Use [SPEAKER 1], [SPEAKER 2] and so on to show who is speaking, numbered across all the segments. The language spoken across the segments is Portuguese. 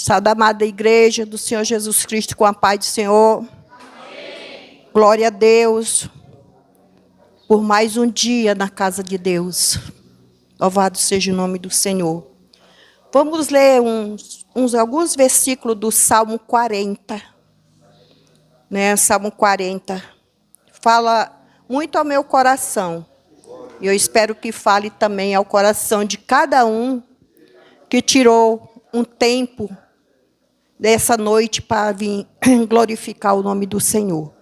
[SPEAKER 1] Sada amada igreja do Senhor Jesus Cristo, com a paz do Senhor. Amém. Glória a Deus por mais um dia na casa de Deus. Louvado seja o nome do Senhor. Vamos ler alguns versículos do Salmo 40. Salmo 40. Fala muito ao meu coração. E eu espero que fale também ao coração de cada um que tirou um tempo dessa noite para vir glorificar o nome do Senhor.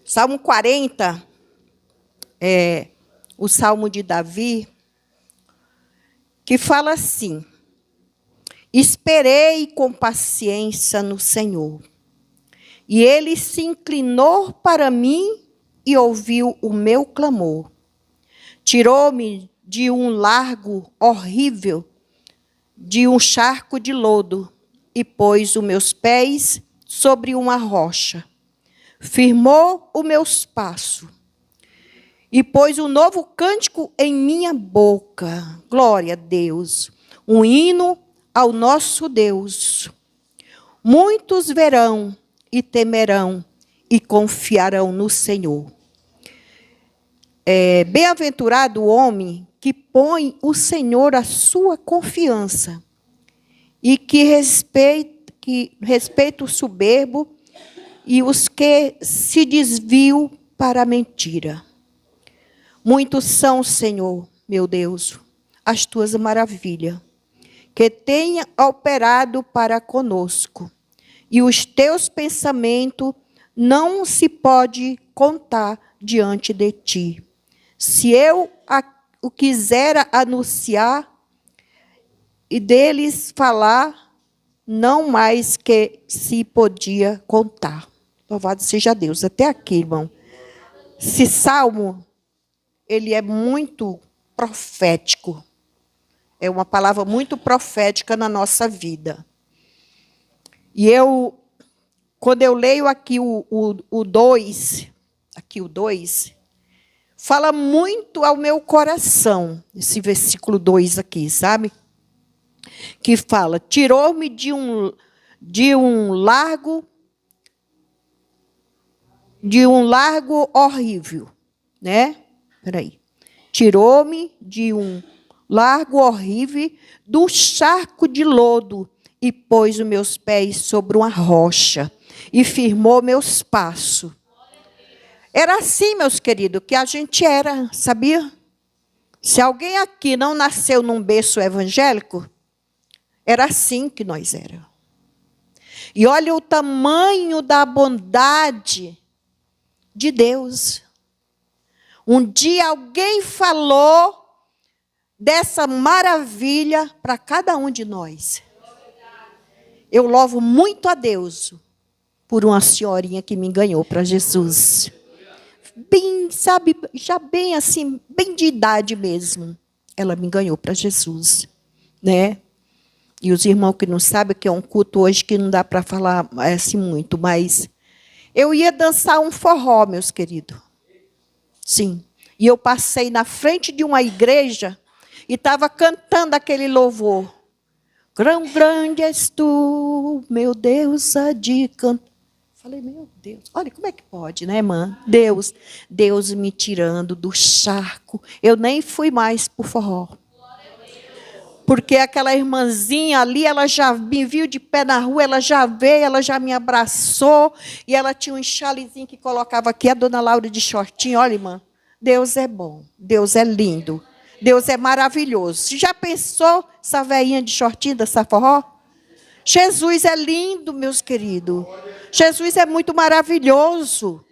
[SPEAKER 1] Salmo 40 é o Salmo de Davi, que fala assim: esperei com paciência no Senhor, e ele se inclinou para mim e ouviu o meu clamor. Tirou-me de um largo horrível, de um charco de lodo, e pôs os meus pés sobre uma rocha. Firmou os meus passos, e pôs um novo cântico em minha boca. Glória a Deus. Um hino ao nosso Deus. Muitos verão e temerão e confiarão no Senhor. Bem-aventurado o homem que põe o Senhor a sua confiança e que respeita o soberbo e os que se desviam para a mentira. Muitos são, Senhor, meu Deus, as tuas maravilhas, que tenha operado para conosco, e os teus pensamentos não se pode contar diante de ti. Se eu o quisera anunciar e deles falar, não mais que se podia contar. Louvado seja Deus. Até aqui, irmão. Esse salmo, ele é muito profético. É uma palavra muito profética na nossa vida. E quando eu leio aqui o 2, fala muito ao meu coração, esse versículo 2 aqui, sabe? Que fala: tirou-me de um largo horrível, né? Peraí. Tirou-me de um largo horrível, do charco de lodo, e pôs os meus pés sobre uma rocha, e firmou meus passos. Era assim, meus queridos, que a gente era, sabia? Se alguém aqui não nasceu num berço evangélico, era assim que nós éramos. E olha o tamanho da bondade de Deus. Um dia alguém falou dessa maravilha para cada um de nós. Eu louvo muito a Deus por uma senhorinha que me ganhou para Jesus. Bem, sabe, já bem assim, bem de idade mesmo. Ela me ganhou para Jesus, né? E os irmãos que não sabem que é um culto hoje que não dá para falar assim muito, mas eu ia dançar um forró, meus queridos. Sim. E eu passei na frente de uma igreja e estava cantando aquele louvor. Quão grande és tu, meu Deus, há de cantar. Falei, meu Deus, olha como é que pode, né, irmã? Deus me tirando do charco. Eu nem fui mais para o forró. Porque aquela irmãzinha ali, ela já me viu de pé na rua, ela já veio, ela já me abraçou, e ela tinha um enxalezinho que colocava aqui, a dona Laura de shortinho. Olha, irmã, Deus é bom, Deus é lindo, Deus é maravilhoso. Você já pensou essa velhinha de shortinho dessa forró? Jesus é lindo, meus queridos. Jesus é muito maravilhoso.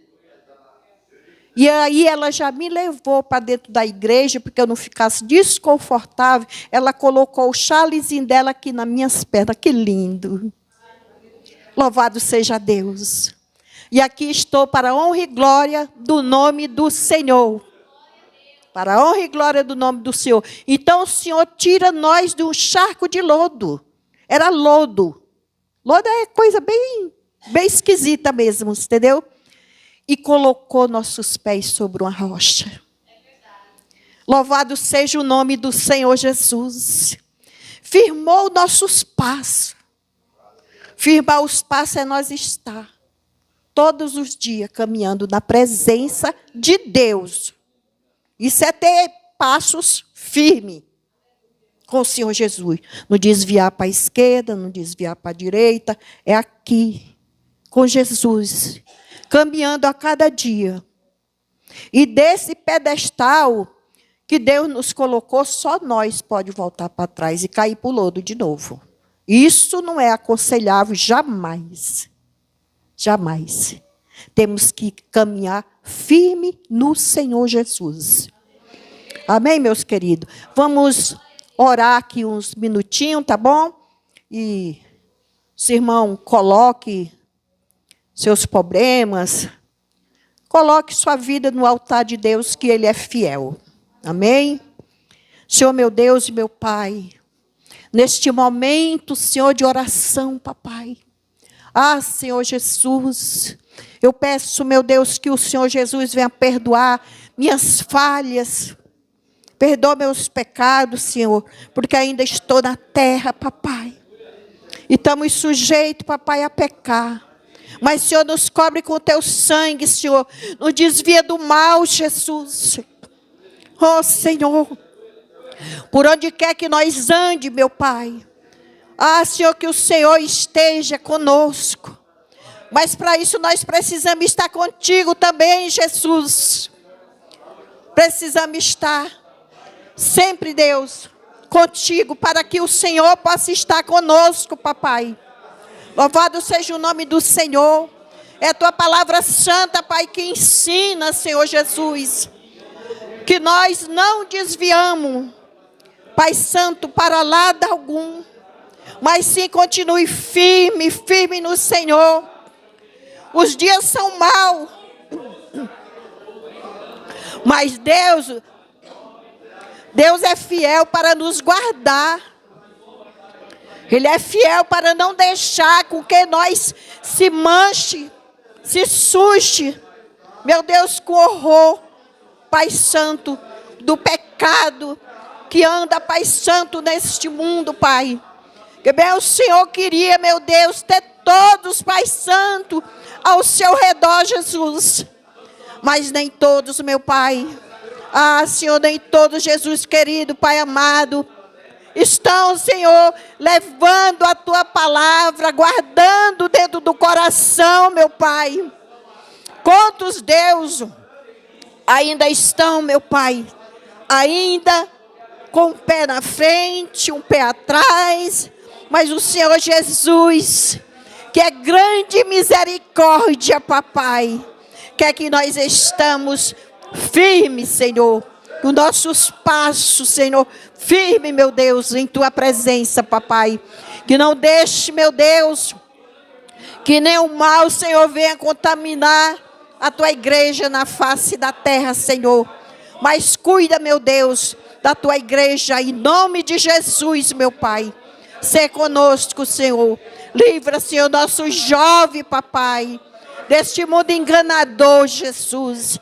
[SPEAKER 1] E aí ela já me levou para dentro da igreja, porque eu não ficasse desconfortável. Ela colocou o chalezinho dela aqui nas minhas pernas. Que lindo. Louvado seja Deus. E aqui estou para a honra e glória do nome do Senhor. Para a honra e glória do nome do Senhor. Então o Senhor tira nós de um charco de lodo. Era lodo. Lodo é coisa bem esquisita mesmo, entendeu? E colocou nossos pés sobre uma rocha. Louvado seja o nome do Senhor Jesus. Firmou nossos passos. Firmar os passos é nós estar todos os dias caminhando na presença de Deus. Isso é ter passos firmes com o Senhor Jesus. Não desviar para a esquerda, não desviar para a direita. É aqui, com Jesus, caminhando a cada dia. E desse pedestal que Deus nos colocou, só nós pode voltar para trás e cair para o lodo de novo. Isso não é aconselhável jamais. Jamais. Temos que caminhar firme no Senhor Jesus. Amém, meus queridos? Vamos orar aqui uns minutinhos, tá bom? E se irmão coloque seus problemas, coloque sua vida no altar de Deus, que Ele é fiel. Amém? Senhor, meu Deus e meu Pai, neste momento, Senhor, de oração, papai. Senhor Jesus, eu peço, meu Deus, que o Senhor Jesus venha perdoar minhas falhas. Perdoa meus pecados, Senhor, porque ainda estou na terra, papai. E estamos sujeitos, papai, a pecar. Mas, Senhor, nos cobre com o teu sangue, Senhor. Nos desvia do mal, Jesus. Oh, Senhor, por onde quer que nós ande, meu Pai. Senhor, que o Senhor esteja conosco. Mas para isso nós precisamos estar contigo também, Jesus. Precisamos estar sempre, Deus, contigo, para que o Senhor possa estar conosco, papai. Louvado seja o nome do Senhor. É a tua palavra santa, Pai, que ensina, Senhor Jesus, que nós não desviamos, Pai Santo, para lado algum, mas sim continue firme, firme no Senhor. Os dias são maus, mas Deus é fiel para nos guardar. Ele é fiel para não deixar com que nós se manche, se suje, meu Deus, com horror, Pai Santo, do pecado que anda, Pai Santo, neste mundo, Pai. Que bem o Senhor queria, meu Deus, ter todos, Pai Santo, ao seu redor, Jesus. Mas nem todos, meu Pai. Senhor, nem todos, Jesus querido, Pai amado, estão, Senhor, levando a tua palavra, guardando dentro do coração, meu Pai. Quantos, Deus, ainda estão, meu Pai, ainda com um pé na frente, um pé atrás, mas o Senhor Jesus, que é grande misericórdia, papai, quer que nós estamos firmes, Senhor, os nossos passos, Senhor, firme, meu Deus, em tua presença, papai. Que não deixe, meu Deus, que nenhum mal, Senhor, venha contaminar a tua igreja na face da terra, Senhor. Mas cuida, meu Deus, da tua igreja, em nome de Jesus, meu Pai. Sê conosco, Senhor. Livra, Senhor, nosso jovem, papai, deste mundo enganador, Jesus.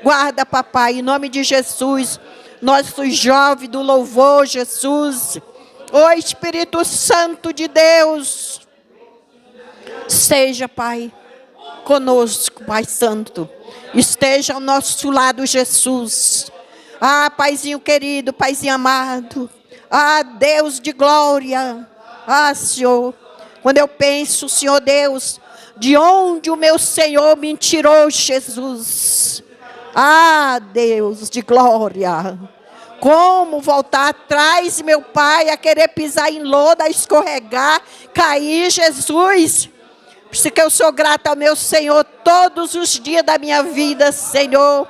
[SPEAKER 1] Guarda, papai, em nome de Jesus, nosso jovem do louvor, Jesus. Ó Espírito Santo de Deus, seja, Pai, conosco, Pai Santo. Esteja ao nosso lado, Jesus. Paizinho querido, Paizinho amado. Deus de glória. Senhor, quando eu penso, Senhor Deus, de onde o meu Senhor me tirou, Jesus. Deus de glória. Como voltar atrás, meu Pai, a querer pisar em lodo, a escorregar, cair, Jesus. Por isso que eu sou grata ao meu Senhor todos os dias da minha vida, Senhor.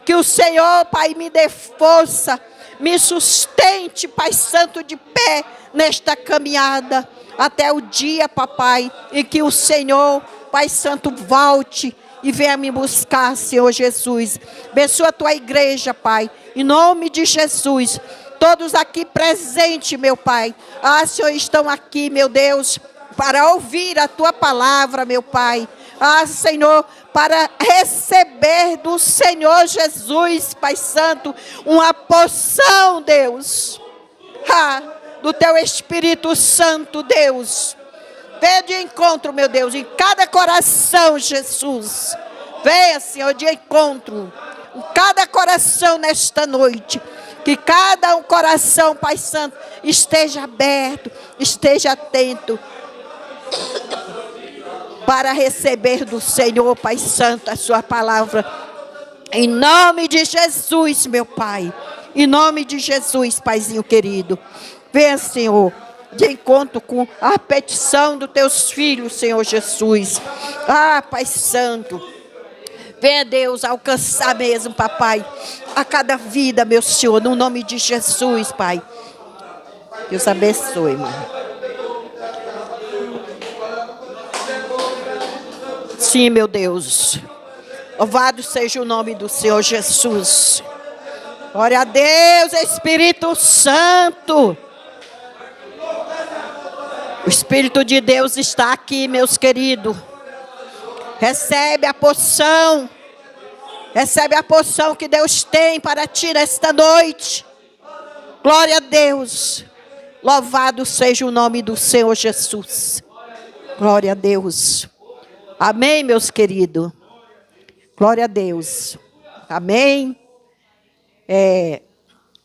[SPEAKER 1] Que o Senhor, Pai, me dê força, me sustente, Pai Santo, de pé nesta caminhada. Até o dia, papai, em que o Senhor, Pai Santo, volte e venha me buscar, Senhor Jesus. Abençoa a tua igreja, Pai, em nome de Jesus. Todos aqui presentes, meu Pai. Senhor, estão aqui, meu Deus, para ouvir a tua palavra, meu Pai. Senhor, para receber do Senhor Jesus, Pai Santo, uma porção, Deus, do Teu Espírito Santo, Deus. Venha de encontro, meu Deus, em cada coração, Jesus. Venha, Senhor, de encontro em cada coração nesta noite. Que cada um coração, Pai Santo, esteja aberto, esteja atento para receber do Senhor, Pai Santo, a sua palavra. Em nome de Jesus, meu Pai. Em nome de Jesus, Paizinho querido. Venha, Senhor, de encontro com a petição dos teus filhos, Senhor Jesus. Pai Santo. Venha, Deus, alcançar mesmo, papai, a cada vida, meu Senhor, no nome de Jesus, Pai. Deus abençoe, irmão. Sim, meu Deus. Louvado seja o nome do Senhor Jesus. Glória a Deus, Espírito Santo. O Espírito de Deus está aqui, meus queridos. Recebe a porção. Recebe a porção que Deus tem para ti nesta noite. Glória a Deus. Louvado seja o nome do Senhor Jesus. Glória a Deus. Amém, meus queridos. Glória a Deus. Amém.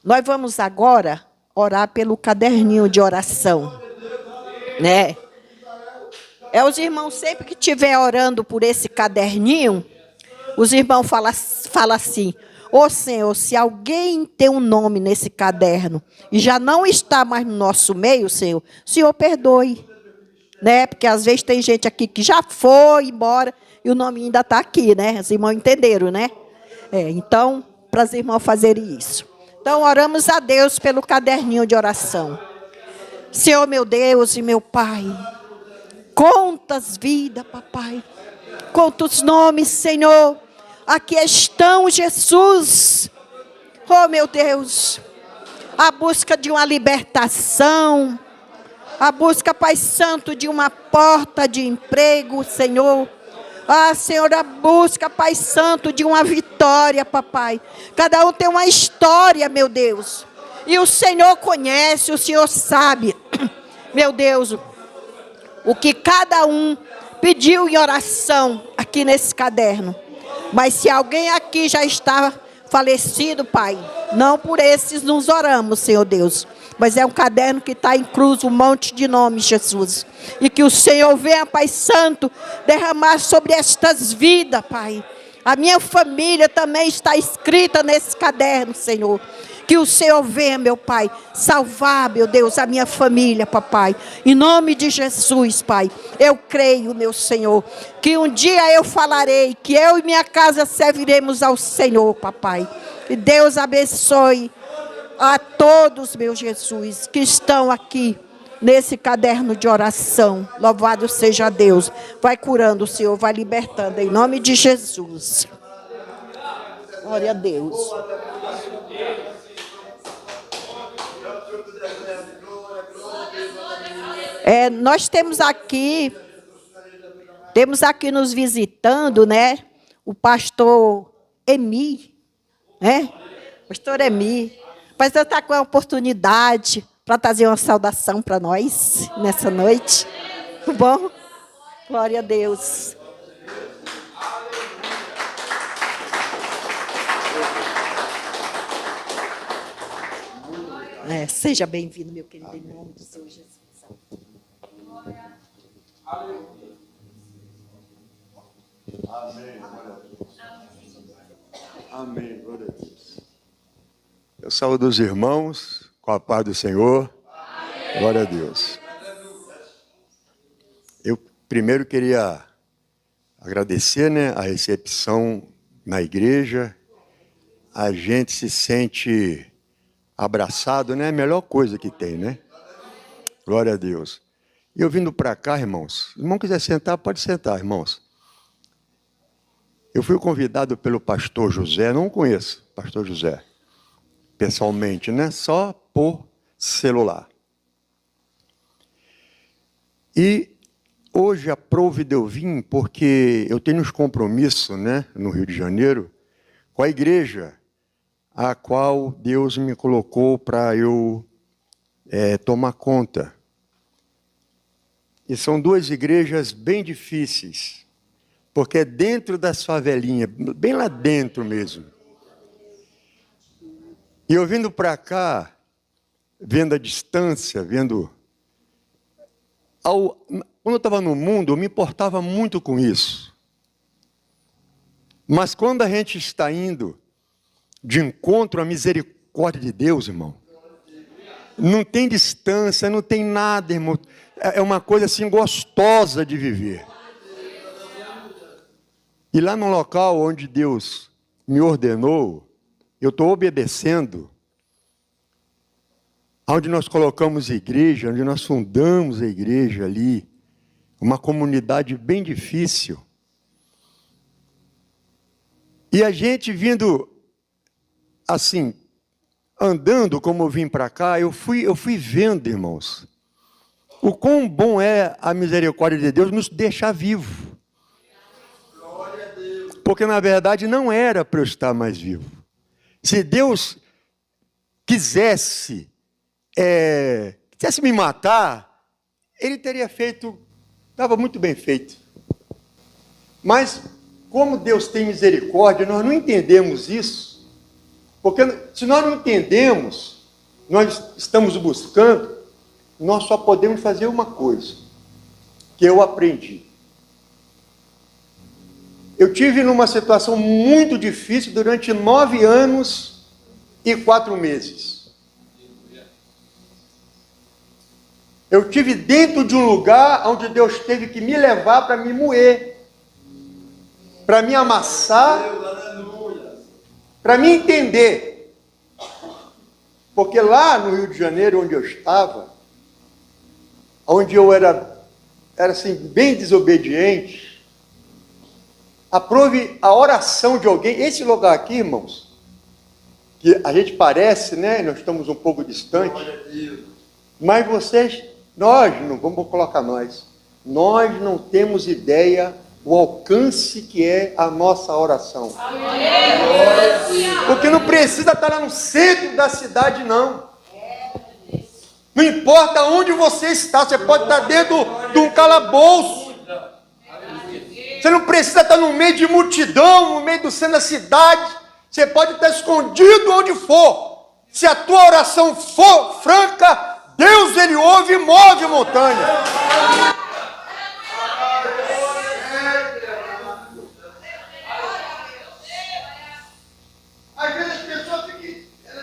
[SPEAKER 1] Nós vamos agora orar pelo caderninho de oração, né? Os irmãos, sempre que estiver orando por esse caderninho, os irmãos falam assim: ô Senhor, se alguém tem um nome nesse caderno e já não está mais no nosso meio, Senhor, o Senhor perdoe. Né? Porque às vezes tem gente aqui que já foi embora e o nome ainda está aqui, né? Os irmãos entenderam, né? Então, para os irmãos fazerem isso. Então, oramos a Deus pelo caderninho de oração. Senhor, meu Deus e meu Pai, conta as vidas, papai. Conta os nomes, Senhor. Aqui estão, Jesus. Oh, meu Deus. A busca de uma libertação. A busca, Pai Santo, de uma porta de emprego, Senhor. Senhor, a busca, Pai Santo, de uma vitória, papai. Cada um tem uma história, meu Deus. E o Senhor conhece, o Senhor sabe, meu Deus, o que cada um pediu em oração aqui nesse caderno. Mas se alguém aqui já está falecido, Pai, não por esses nos oramos, Senhor Deus. Mas é um caderno que está em cruz, um monte de nomes, Jesus. E que o Senhor venha, Pai Santo, derramar sobre estas vidas, Pai. A minha família também está escrita nesse caderno, Senhor. Que o Senhor venha, meu Pai, salvar, meu Deus, a minha família, papai. Em nome de Jesus, Pai. Eu creio, meu Senhor, que um dia eu falarei que eu e minha casa serviremos ao Senhor, papai. E Deus abençoe a todos, meu Jesus, que estão aqui nesse caderno de oração. Louvado seja Deus. Vai curando, Senhor, vai libertando, em nome de Jesus. Glória a Deus. Nós temos aqui nos visitando, né, o pastor Emi, né? Pastor Emi. O pastor está com a oportunidade para trazer uma saudação para nós nessa noite. Bom? Glória a Deus. Seja bem-vindo, meu querido, em nome do Senhor Jesus.
[SPEAKER 2] Amém. Amém. Glória a Deus. Eu saúdo os irmãos com a paz do Senhor. Amém. Glória a Deus. Eu primeiro queria agradecer, né, a recepção na igreja. A gente se sente abraçado, né? É a melhor coisa que tem, né? Glória a Deus. E eu vindo para cá, irmãos, se o irmão quiser sentar, pode sentar, irmãos. Eu fui convidado pelo pastor José, não conheço o pastor José, pessoalmente, né? Só por celular. E hoje aprouve de eu vir porque eu tenho uns compromissos, né, no Rio de Janeiro, com a igreja a qual Deus me colocou para eu tomar conta. E são duas igrejas bem difíceis, porque é dentro das favelinhas, bem lá dentro mesmo. E eu vindo para cá, vendo a distância, vendo... Quando eu estava no mundo, eu me importava muito com isso. Mas quando a gente está indo de encontro à misericórdia de Deus, irmão, não tem distância, não tem nada, irmão. É uma coisa assim gostosa de viver. E lá no local onde Deus me ordenou, eu estou obedecendo, onde nós colocamos igreja, onde nós fundamos a igreja ali, uma comunidade bem difícil. E a gente vindo, assim, andando como eu vim para cá, eu fui vendo, irmãos, o quão bom é a misericórdia de Deus nos deixar vivo. Porque, na verdade, não era para eu estar mais vivo. Se Deus quisesse me matar, Ele teria feito, estava muito bem feito. Mas, como Deus tem misericórdia, nós não entendemos isso. Porque se nós não entendemos, nós estamos buscando, nós só podemos fazer uma coisa, que eu aprendi. Eu tive numa situação muito difícil durante 9 anos e 4 meses. Eu tive dentro de um lugar onde Deus teve que me levar para me moer, para me amassar, para me entender. Porque lá no Rio de Janeiro, onde eu estava, onde eu era assim, bem desobediente, aprove a oração de alguém. Esse lugar aqui, irmãos, que a gente parece, né? Nós estamos um pouco distantes, mas nós não temos ideia o alcance que é a nossa oração. Porque não precisa estar lá no centro da cidade, não. Não importa onde você está, você pode estar dentro de um calabouço. Você não precisa estar no meio de multidão, no meio do centro da cidade. Você pode estar escondido onde for. Se a tua oração for franca, Deus, Ele ouve e move a montanha. Às vezes as pessoas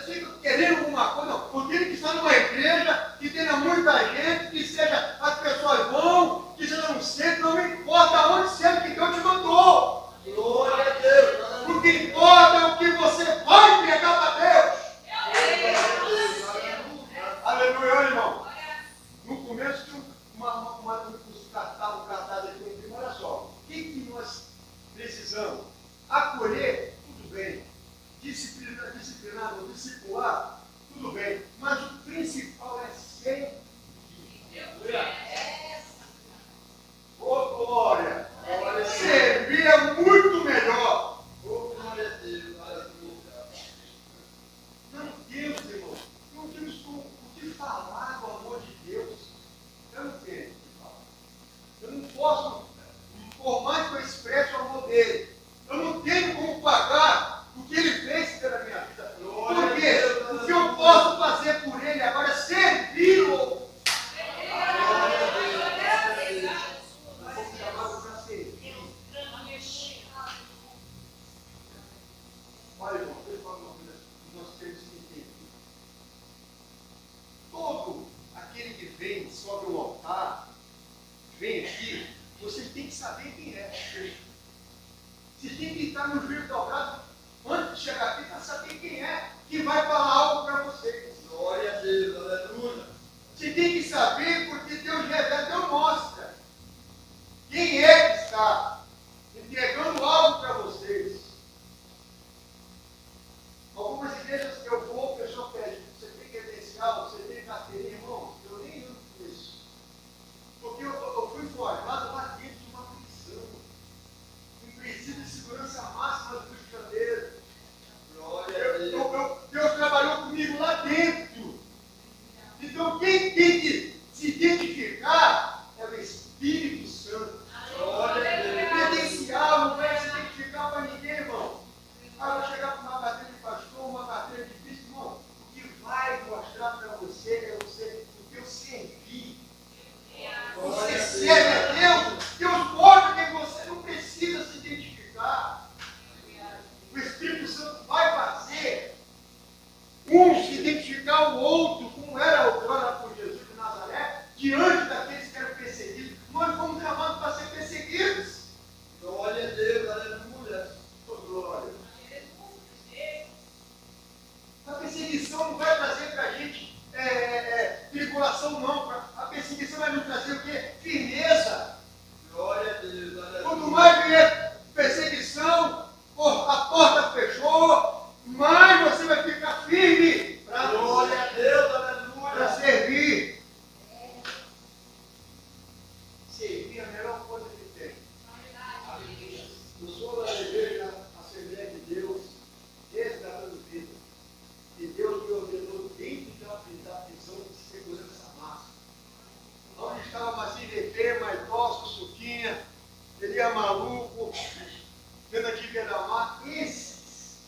[SPEAKER 2] ficam querendo alguma coisa. Não, eu tenho que estar numa igreja que tenha muita gente, que seja, as pessoas vão, que seja no centro, não importa onde seja que Deus te mandou. Glória a Deus. O que importa é o que você vai entregar para Deus. Aleluia, irmão. No começo tinha um tratado aqui, olha só, o que nós precisamos? Acolher, tudo bem. Disciplinar ou discipular, tudo bem. Mas o principal é ser. Ô, glória! Servir é muito melhor. Ô, glória a Deus. Não temos, irmão, não temos o que falar do amor de Deus. Eu não tenho o que falar. Eu não posso, por mais que eu expresse o amor dele, eu não tenho como pagar o que ele fez pela minha vida. Por quê? O que eu posso fazer por ele agora é servi-lo. Olha, irmão, deixa eu falar uma coisa que nós temos que entender. Todo aquele que vem sobre o altar, vem aqui, vocês têm que saber quem é. Vocês têm que estar no joelho dobrado antes de chegar aqui para saber quem é que vai falar algo para vocês. Glória a Deus, aleluia. Você tem que saber porque Deus revela, Deus mostra quem é que está entregando algo para vocês. Algumas igrejas que eu vou, o pessoal pede, você tem credencial, você tem carteirinha, irmão, eu nem ando com isso. Porque eu fui forjado
[SPEAKER 3] Então, quem tem que se identificar é o Espírito Santo. Credencial não vai se identificar para ninguém, irmão. Ah, vou chegar com uma carteira de pastor, uma carteira de bispo, irmão. O que vai mostrar para você é o teu servir. Você serve a Deus, Deus mostra que você não precisa se identificar. O Espírito Santo vai fazer um se identificar o outro, como era outrora por Jesus de Nazaré, diante daqueles que eram perseguidos. Nós fomos chamados para ser perseguidos. Glória a Deus, aleluia. Glória. A perseguição não vai trazer para a gente tribulação, não. A perseguição vai nos trazer o quê? Firmeza. Glória a Deus, aleluia. Quanto mais vier perseguição, a porta fechou, mais você vai ficar firme para glória a Deus, aleluia, para servir. Servir é a melhor coisa que tem. Eu sou da igreja Assembleia de Deus, resgatando vida. E Deus me ordenou dentro da prisão de segurança máxima. Onde estava Maci Repê, Maitosso, Suquinha, Elia Maluco, Fenda de Vedamar, esses,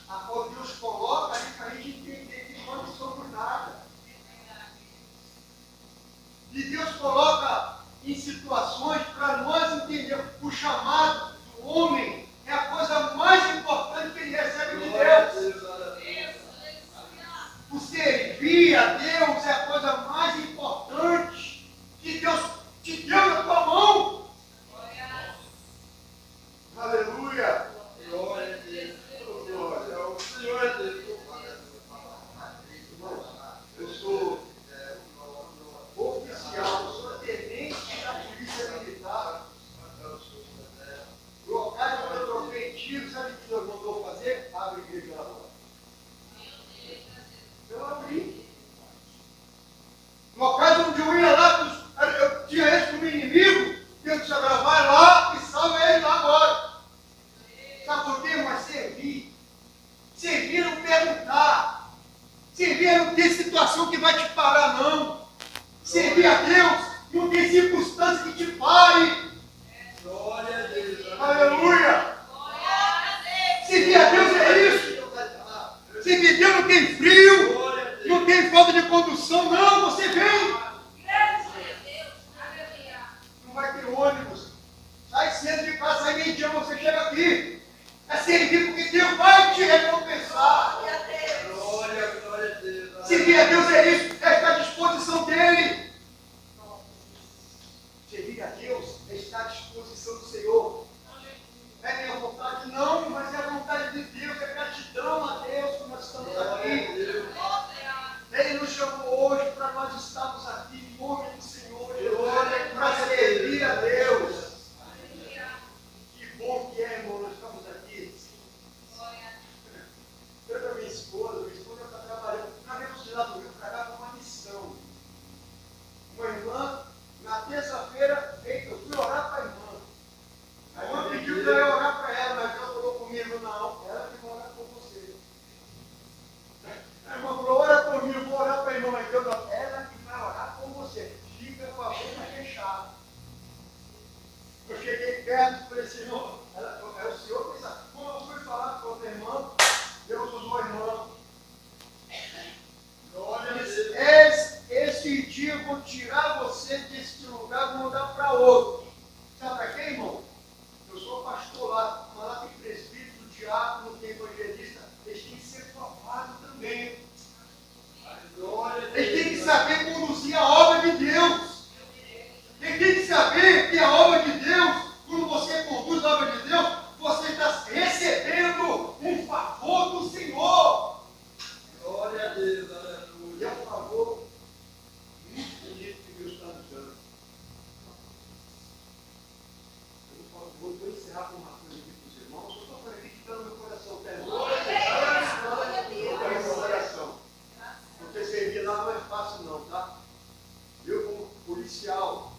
[SPEAKER 3] a qual Deus coloca ali para a gente entender que nós não somos nada. E Deus coloca em situações para nós entendermos o chamado do homem é a coisa mais importante que ele recebe de Deus. O servir a Deus é a coisa mais importante que Deus te deu na tua mão. Aleluia! Glória a Deus! Glória ao Senhor Deus! Eu sou oficial, eu sou tenente da Polícia Militar. Locais onde eu troquei tiro, sabe o que Deus mandou fazer? Abre a igreja lá fora. Eu abri. Locais onde eu ia lá, eu tinha esse como inimigo, Deus disse agora, vai lá e salva ele lá agora. Sabe por quê? Mas servir. Servir é não perguntar. Servir é não ter situação que vai te parar, não. Servir a Deus não tem circunstância que te pare. Glória a Deus. Aleluia. Servir a Deus é isso. Servir a Deus não tem frio, não tem falta de condução, não. Você vem. Não vai ter ônibus. Sai cedo de casa, sai meio-dia, você chega aqui. É servir porque Deus vai te recompensar. Glória a Deus. Servir a Deus é isso, é estar à disposição dEle. Servir a Deus é estar à disposição do Senhor. É minha vontade? Não, mas é a vontade de Deus, é gratidão a Deus que nós estamos aqui. Ele nos chamou hoje para nós estarmos aqui em nome do Senhor, para servir a Deus. Que bom que é, irmão, nós estamos aqui. Eu e minha esposa está trabalhando. Nós viemos de lá do Rio para cá com uma missão. Uma irmã, na terça-feira, eu fui orar para a irmã. A irmã pediu para eu orar para ela, mas ela falou comigo, não, ela que vai orar por você. A irmã falou, ora comigo, vou orar para a irmã, mas Deus, ela que vai orar por você. Fica com a boca fechada. Eu cheguei perto e falei, Senhor, é o Senhor que sabe. Quando eu fui falar com outra irmã, Deus usou a irmã. Esse dia eu vou tirar você desse lugar e vou mandar para outro. Sabe para quê, irmão? Eu sou pastor lá, mas lá tem presbítero, diácono, tem evangelista. Eles têm que ser formados também. Eles têm que saber conduzir a obra de Deus. Eles têm que saber que a obra de Deus, quando você conduz a obra de Deus, você está recebendo um favor do Senhor. Glória a Deus, aleluia. E é um favor muito bonito que Deus está nos dando. Eu vou encerrar com uma coisa aqui para os irmãos. Eu estou falando aqui que está no meu coração. Porque servir lá não é fácil não, tá? Eu como policial,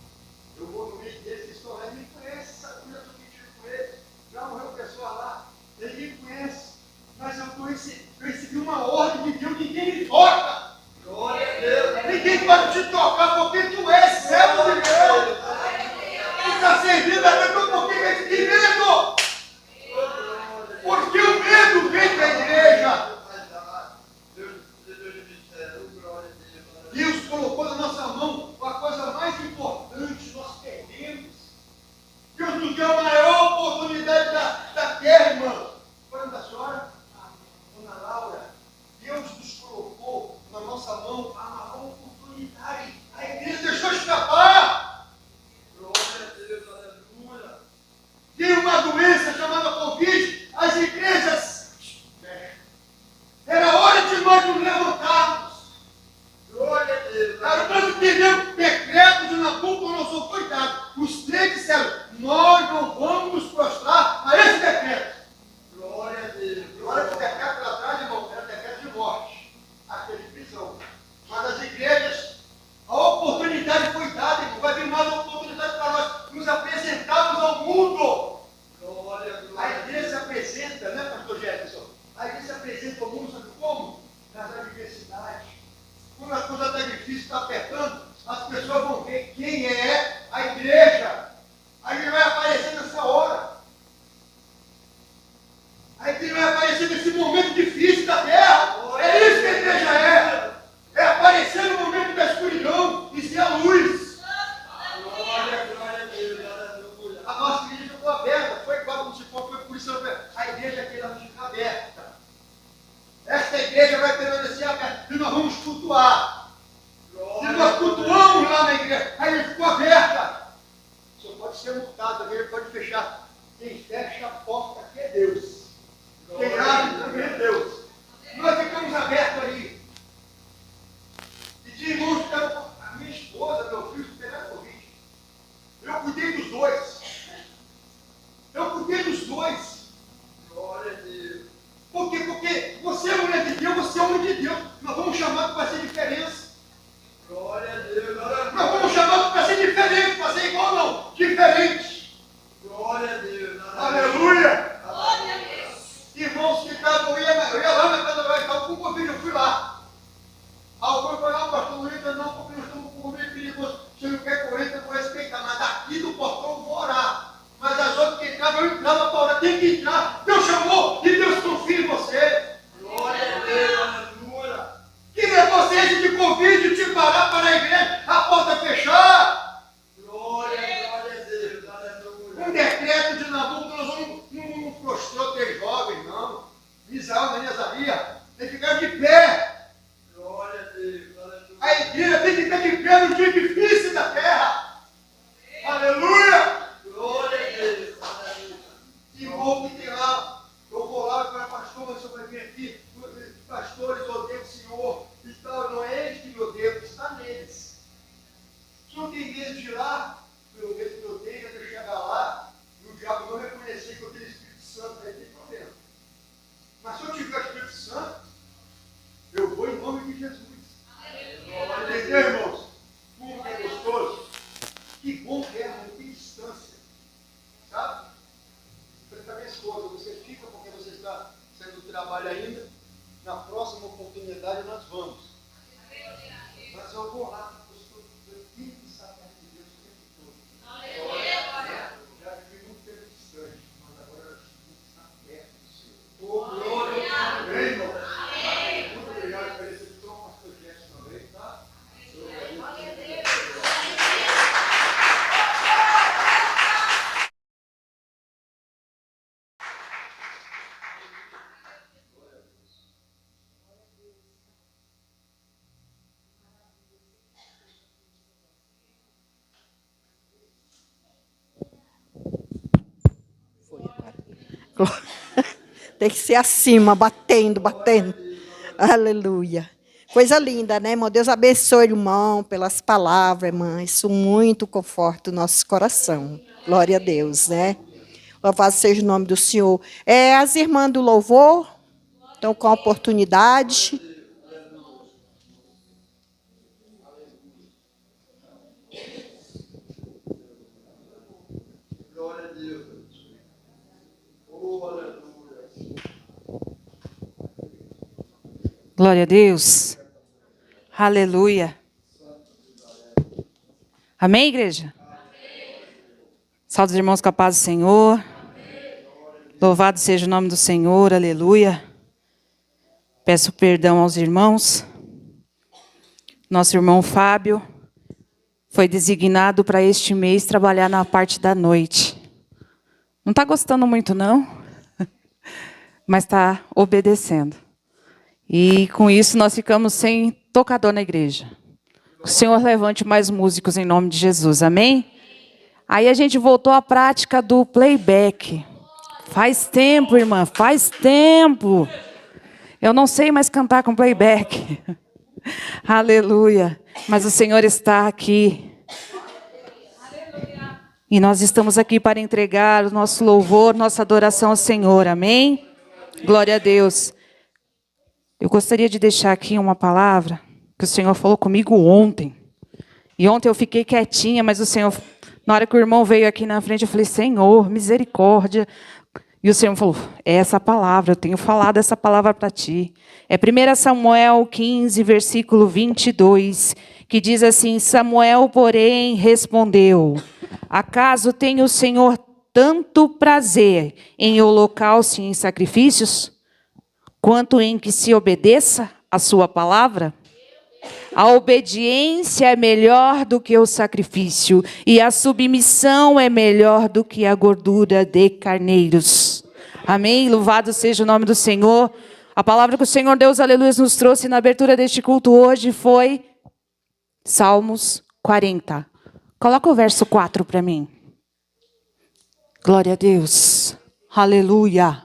[SPEAKER 3] eu vou no meio deles, eles estão lá, ele me conhece, sabe como eu estou mentindo com ele? Já morreu pessoa lá, ele me conhece, mas eu recebi uma ordem de Deus, ninguém me toca. Glória a Deus. ninguém pode te tocar, porque tu és servo de Deus. Tu está servindo a Deus, por que a gente tem medo? Porque o medo vem da igreja. Deus colocou na nossa mão a coisa mais importante, nós perdemos. Deus nos deu a maior oportunidade da terra, irmã. Falando da senhora, dona Laura, Deus nos colocou na nossa mão a maior oportunidade. A igreja deixou escapar. Glória a Deus, aleluia. Tem uma doença chamada Covid, as igrejas. Era hora de nós nos levantarmos. Glória a Deus. Nós entendemos decreto de Nabucodonosor, coitado. Os três disseram: nós não vamos nos prostrar a esse decreto. Glória a Deus. Glória que o decreto lá atrás, irmão, era decreto de morte, aquele de prisão. Mas as igrejas, a oportunidade foi dada, irmão. Vai vir mais uma oportunidade para nós nos apresentarmos ao mundo. Glória, glória. A igreja se apresenta, né, pastor Jefferson? A igreja se apresenta ao mundo, sabe como? Nas adversidades. Quando a coisa está difícil, está apertando, as pessoas vão ver quem é a igreja. A igreja vai aparecer nessa hora. A igreja vai aparecer nesse momento difícil da terra. É isso que a igreja é. É aparecer no momento da escuridão e ser a luz. Glória, glória a Deus. A nossa igreja ficou aberta. Foi igual como se for, foi por isso a igreja aqui ela fica aberta. Esta igreja vai permanecer aberta e nós vamos cultuar. Se nós cultuamos lá na igreja, a igreja ficou aberta. Só pode ser multado, a igreja pode fechar. Quem fecha a porta aqui é Deus. Quem abre também é Deus. Nós ficamos abertos ali. E de irmãos, a minha esposa, meu filho, pegaram Covid. Eu cuidei dos dois. Glória a Deus. Por quê? Porque você é mulher de Deus, você é homem de Deus. Nós vamos chamar para fazer diferença. Glória a Deus. Nós vamos chamar para ser diferente, fazer igual não, diferente. Glória a Deus. Aleluia. Glória a Deus. Irmãos que estavam, eu ia lá na casa da estava com Covid, eu fui lá. Alguns falaram: pastor, não entra não, porque nós estamos com Covid perigoso. Se não quer correr, eu vou respeitar. Mas daqui do portão eu vou orar. Mas as outras que entravam, eu entrava para orar. Tem que entrar. Deus chamou e Deus confia em você. Glória a Deus, aleluia. Que não é você esse de Covid te parar para a igreja, a porta fechar. Glória a Deus, aleluia. Um decreto de Nabucodonosor não prostrou três jovens, não. Misael, Ananías, tem que ficar de pé. Glória a Deus, aleluia. A igreja tem que ficar de pé no dia difícil da terra. Aleluia. Glória a Deus. Que bom que tem lá. Eu vou lá para pastor, mas você vai vir aqui. Pastores odeiam o Senhor. E tal. Não é eles que me odeiam, está neles. Se não tem medo de ir lá, pelo medo que eu tenho, é de eu chegar lá e o diabo não reconhecer que eu tenho Espírito Santo, aí tem problema. Mas se eu tiver o Espírito Santo, eu vou em nome de Jesus. Entendeu, irmãos? Como que é gostoso? Que bom que é, não tem distância. Sabe? Para a minha esposa, você fica porque você está saindo do trabalho ainda. Na próxima oportunidade nós vamos. Mas eu vou lá, eu tenho que estar perto de Deus o tempo todo. Já vivi muito tempo distante, mas agora eu tenho que estar perto do Senhor. Glória. Amém, irmão? Muito obrigado por esse tom, pastor Jefferson também, tá? Glória a Deus.
[SPEAKER 1] Tem que ser acima, batendo, batendo. Aleluia. Coisa linda, né, irmão? Deus abençoe, irmão, pelas palavras, irmã. Isso muito conforta o nosso coração. Glória a Deus, né? Louvado seja o nome do Senhor. As irmãs do louvor estão com a oportunidade.
[SPEAKER 3] Glória a Deus. Oh, aleluia.
[SPEAKER 4] Glória a Deus. Aleluia. Amém, igreja? Salve os irmãos com a paz do Senhor. Louvado seja o nome do Senhor, aleluia. Peço perdão aos irmãos. Nosso irmão Fábio foi designado para este mês trabalhar na parte da noite. Não está gostando muito, não, mas está obedecendo. E com isso nós ficamos sem tocador na igreja. O Senhor levante mais músicos em nome de Jesus, amém? Aí a gente voltou à prática do playback. Faz tempo, irmã, faz tempo. Eu não sei mais cantar com playback. Aleluia. Mas o Senhor está aqui. E nós estamos aqui para entregar o nosso louvor, nossa adoração ao Senhor, amém? Glória a Deus. Eu gostaria de deixar aqui uma palavra que o Senhor falou comigo ontem. E ontem eu fiquei quietinha, mas o Senhor, na hora que o irmão veio aqui na frente, eu falei, Senhor, misericórdia. E o Senhor falou, é essa palavra, eu tenho falado essa palavra para ti. É 1 Samuel 15, versículo 22, que diz assim, Samuel, porém, respondeu, acaso tem o Senhor tanto prazer em holocausto e em sacrifícios, quanto em que se obedeça a sua palavra? A obediência é melhor do que o sacrifício, e a submissão é melhor do que a gordura de carneiros. Amém? Louvado seja o nome do Senhor. A palavra que o Senhor Deus, aleluia, nos trouxe na abertura deste culto hoje foi Salmos 40. Coloca o verso 4 para mim. Glória a Deus. Aleluia.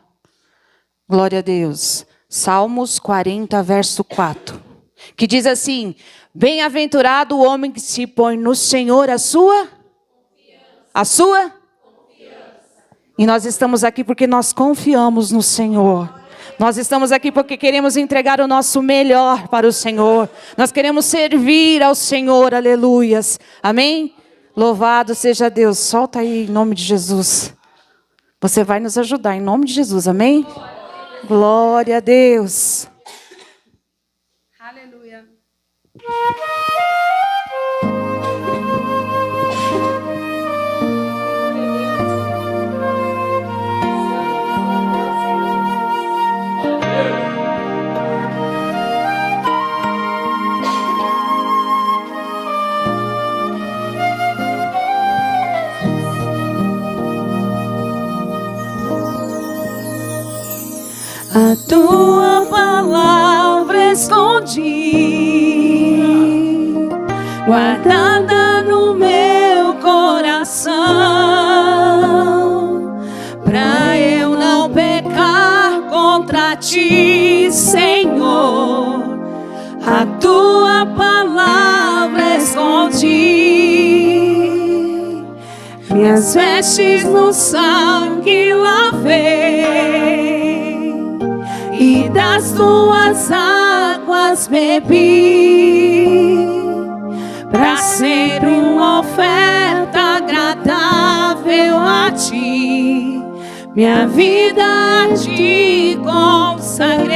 [SPEAKER 4] Glória a Deus. Salmos 40, verso 4. Que diz assim, bem-aventurado o homem que se põe no Senhor a sua? E nós estamos aqui porque nós confiamos no Senhor. Nós estamos aqui porque queremos entregar o nosso melhor para o Senhor. Nós queremos servir ao Senhor, aleluias. Amém? Louvado seja Deus. Solta aí em nome de Jesus. Você vai nos ajudar em nome de Jesus, amém? Glória a Deus.
[SPEAKER 5] Aleluia.
[SPEAKER 6] A tua palavra escondi, guardada no meu coração, pra eu não pecar contra ti, Senhor. A tua palavra escondi, minhas vestes no sangue lavei, e das tuas águas bebi, pra ser uma oferta agradável a ti, minha vida a ti consagrei.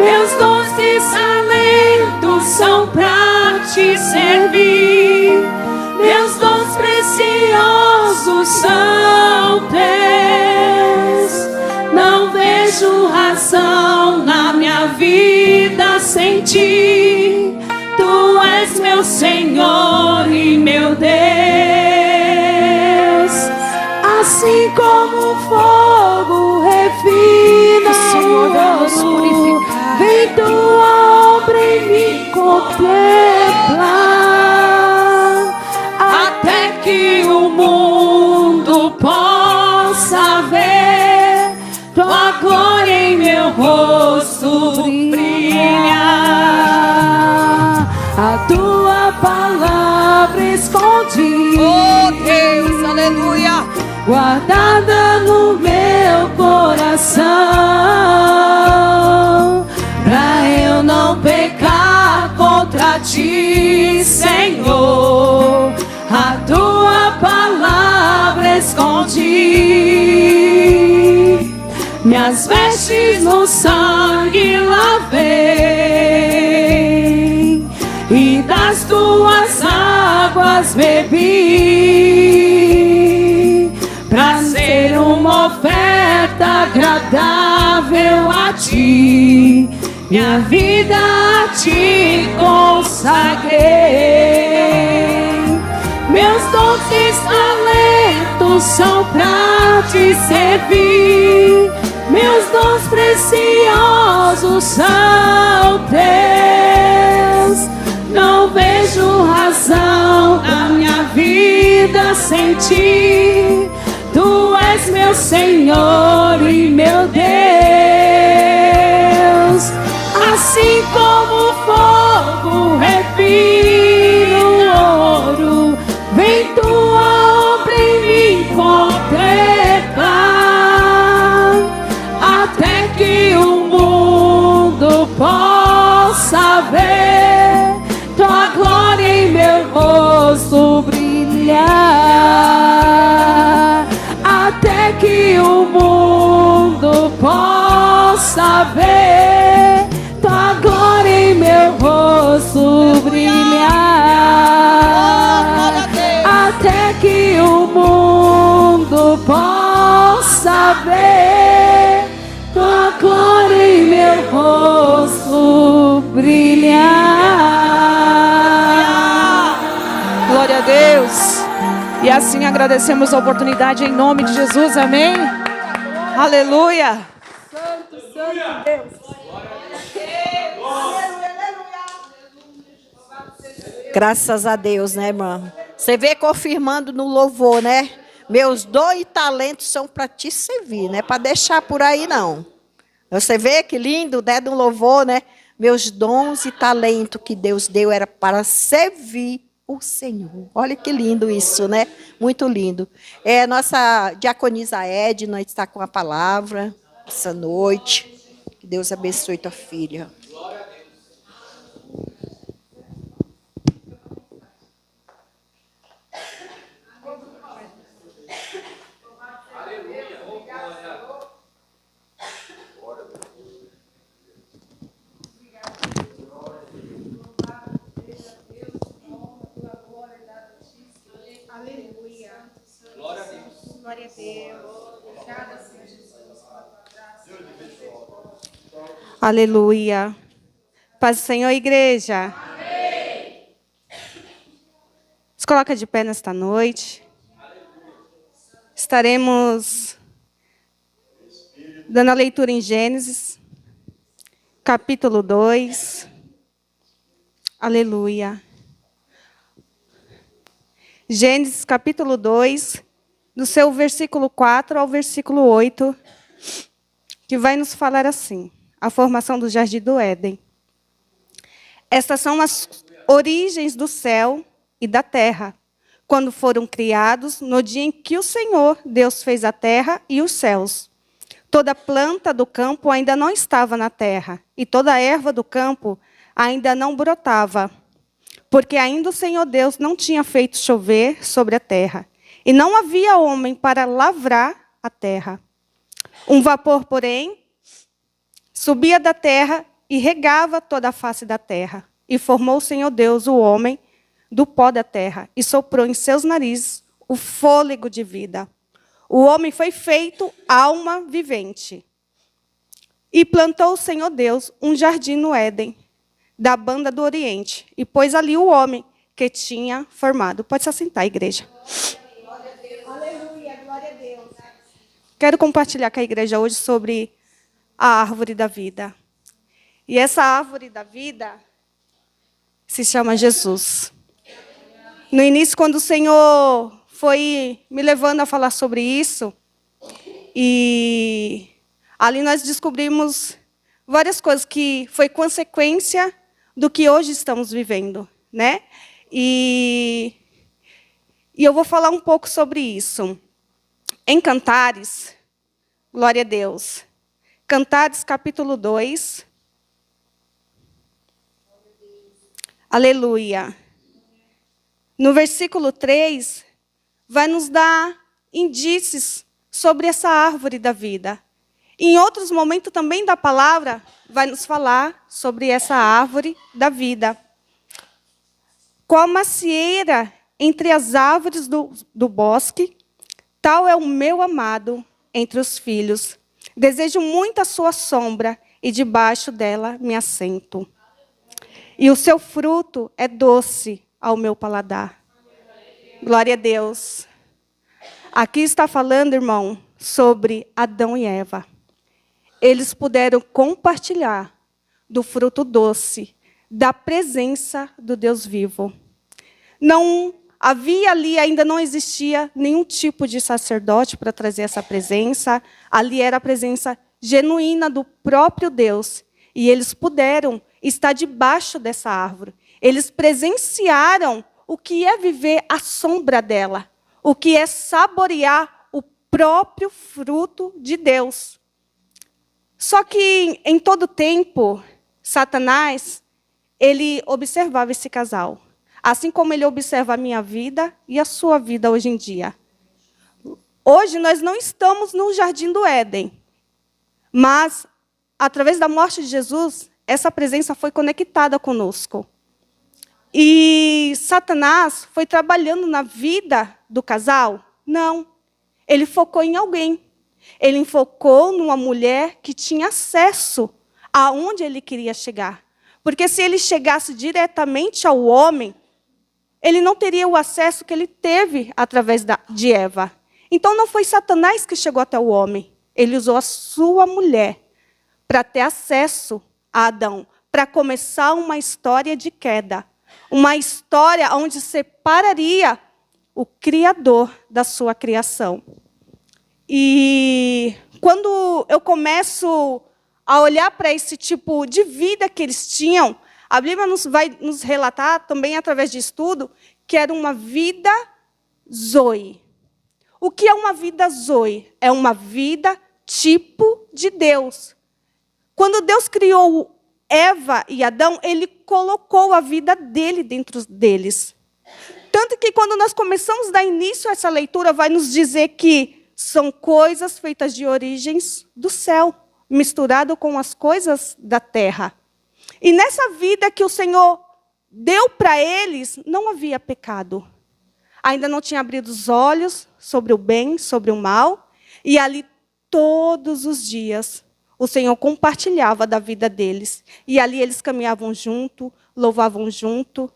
[SPEAKER 6] Meus dons e talentos são pra te servir, meus dons preciosos são teus. Não vejo razão na minha vida sem ti. Tu és meu Senhor e meu Deus. Assim como o fogo refina o ouro, vem tua obra em me contemplar, até que o mundo possa ver tua glória em meu rosto brilhar. A tua palavra escondi,
[SPEAKER 4] Oh Deus, aleluia.
[SPEAKER 6] guardada no meu coração, pra eu não pecar contra ti, Senhor. A tua palavra escondi, minhas vestes no sangue lavei, e da das tuas águas bebi, pra ser uma oferta agradável a ti, minha vida a ti consagrei. Meus dons e talentos são pra te servir, meus dons preciosos são teus. Não vejo razão na minha vida sem ti. Tu és meu Senhor e meu Deus. Assim como o fogo refina o ouro, vem tua obra em mim completar, até que o mundo possa ver tua glória em meu rosto brilhar, até que o mundo possa ver tua glória em meu rosto brilhar, até que o mundo possa ver tua glória em meu rosto brilhar.
[SPEAKER 4] Glória a Deus. E assim agradecemos a oportunidade em nome de Jesus, amém? Aleluia.
[SPEAKER 1] Graças a Deus, né, irmã? Você vê confirmando no louvor, né? Meus dons e talentos são para te servir, não é para deixar por aí, não. Você vê que lindo, né, do louvor, né? Meus dons e talentos que Deus deu era para servir o Senhor. Olha que lindo isso, né? Muito lindo. Nossa diaconisa Edna está com a palavra essa noite. Que Deus abençoe tua filha.
[SPEAKER 5] Glória a Deus. Obrigada, Senhor Jesus, pela tua graça.
[SPEAKER 7] Aleluia. Paz do Senhor, igreja.
[SPEAKER 5] Amém.
[SPEAKER 7] Se coloca de pé nesta noite. Estaremos dando a leitura em Gênesis, capítulo 2. Aleluia. Gênesis, capítulo 2, do seu versículo 4 ao versículo 8, que vai nos falar assim: a formação do Jardim do Éden. Estas são as origens do céu e da terra, quando foram criados no dia em que o Senhor, Deus, fez a terra e os céus. Toda planta do campo ainda não estava na terra, e toda a erva do campo ainda não brotava, porque ainda o Senhor Deus não tinha feito chover sobre a terra, e não havia homem para lavrar a terra. Um vapor, porém, subia da terra e regava toda a face da terra. E formou o Senhor Deus o homem do pó da terra, e soprou em seus narizes o fôlego de vida. O homem foi feito alma vivente. E plantou o Senhor Deus um jardim no Éden, da banda do Oriente, e pôs ali o homem que tinha formado. Pode se assentar, igreja.
[SPEAKER 5] Aleluia, glória a Deus.
[SPEAKER 7] Quero compartilhar com a igreja hoje sobre a árvore da vida. E essa árvore da vida se chama Jesus. No início, quando o Senhor foi me levando a falar sobre isso, e ali nós descobrimos várias coisas que foi consequência do que hoje estamos vivendo, né? E eu vou falar um pouco sobre isso. Em Cantares, glória a Deus. Cantares, capítulo 2. Aleluia. No versículo 3, vai nos dar indícios sobre essa árvore da vida. Em outros momentos também da palavra, vai nos falar sobre essa árvore da vida. Qual macieira entre as árvores do bosque, tal é o meu amado entre os filhos. Desejo muito a sua sombra, e debaixo dela me assento. E o seu fruto é doce ao meu paladar. Glória a Deus. Aqui está falando, irmão, sobre Adão e Eva. Eles puderam compartilhar do fruto doce, da presença do Deus vivo. Não havia ali, ainda não existia nenhum tipo de sacerdote para trazer essa presença. Ali era a presença genuína do próprio Deus. E eles puderam estar debaixo dessa árvore. Eles presenciaram o que é viver à sombra dela, o que é saborear o próprio fruto de Deus. Só que, em todo tempo, Satanás, ele observava esse casal, assim como ele observa a minha vida e a sua vida hoje em dia. Hoje, nós não estamos no Jardim do Éden, mas, através da morte de Jesus, essa presença foi conectada conosco. E Satanás foi trabalhando na vida do casal? Não. Ele focou em alguém. Ele focou numa mulher que tinha acesso aonde ele queria chegar. Porque se ele chegasse diretamente ao homem, ele não teria o acesso que ele teve através de Eva. Então não foi Satanás que chegou até o homem. Ele usou a sua mulher para ter acesso a Adão, para começar uma história de queda. Uma história onde separaria o Criador da sua criação. E quando eu começo a olhar para esse tipo de vida que eles tinham, a Bíblia vai nos relatar, também através de estudo, que era uma vida zoe. O que é uma vida zoe? É uma vida tipo de Deus. Quando Deus criou Eva e Adão, ele colocou a vida dele dentro deles. Tanto que quando nós começamos a dar início a essa leitura, vai nos dizer que são coisas feitas de origens do céu, misturado com as coisas da terra. E nessa vida que o Senhor deu para eles, não havia pecado. Ainda não tinha abrido os olhos sobre o bem, sobre o mal. E ali, todos os dias, o Senhor compartilhava da vida deles. E ali eles caminhavam junto, louvavam junto.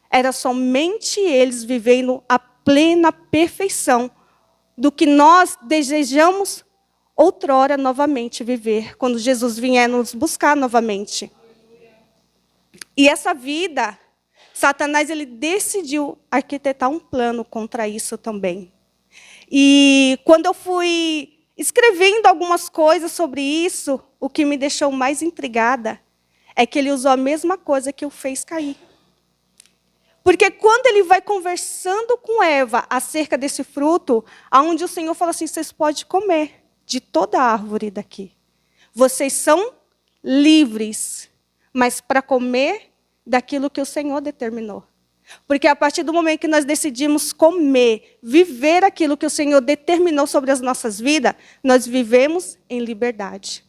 [SPEAKER 7] Era somente eles vivendo a plena perfeição do que nós desejamos outrora novamente viver, quando Jesus vier nos buscar novamente. E essa vida, Satanás ele decidiu arquitetar um plano contra isso também. E quando eu fui escrevendo algumas coisas sobre isso, o que me deixou mais intrigada é que ele usou a mesma coisa que o fez cair. Porque quando ele vai conversando com Eva acerca desse fruto, onde o Senhor fala assim, vocês podem comer de toda a árvore daqui. Vocês são livres, mas para comer daquilo que o Senhor determinou. Porque a partir do momento que nós decidimos comer, viver aquilo que o Senhor determinou sobre as nossas vidas, nós vivemos em liberdade.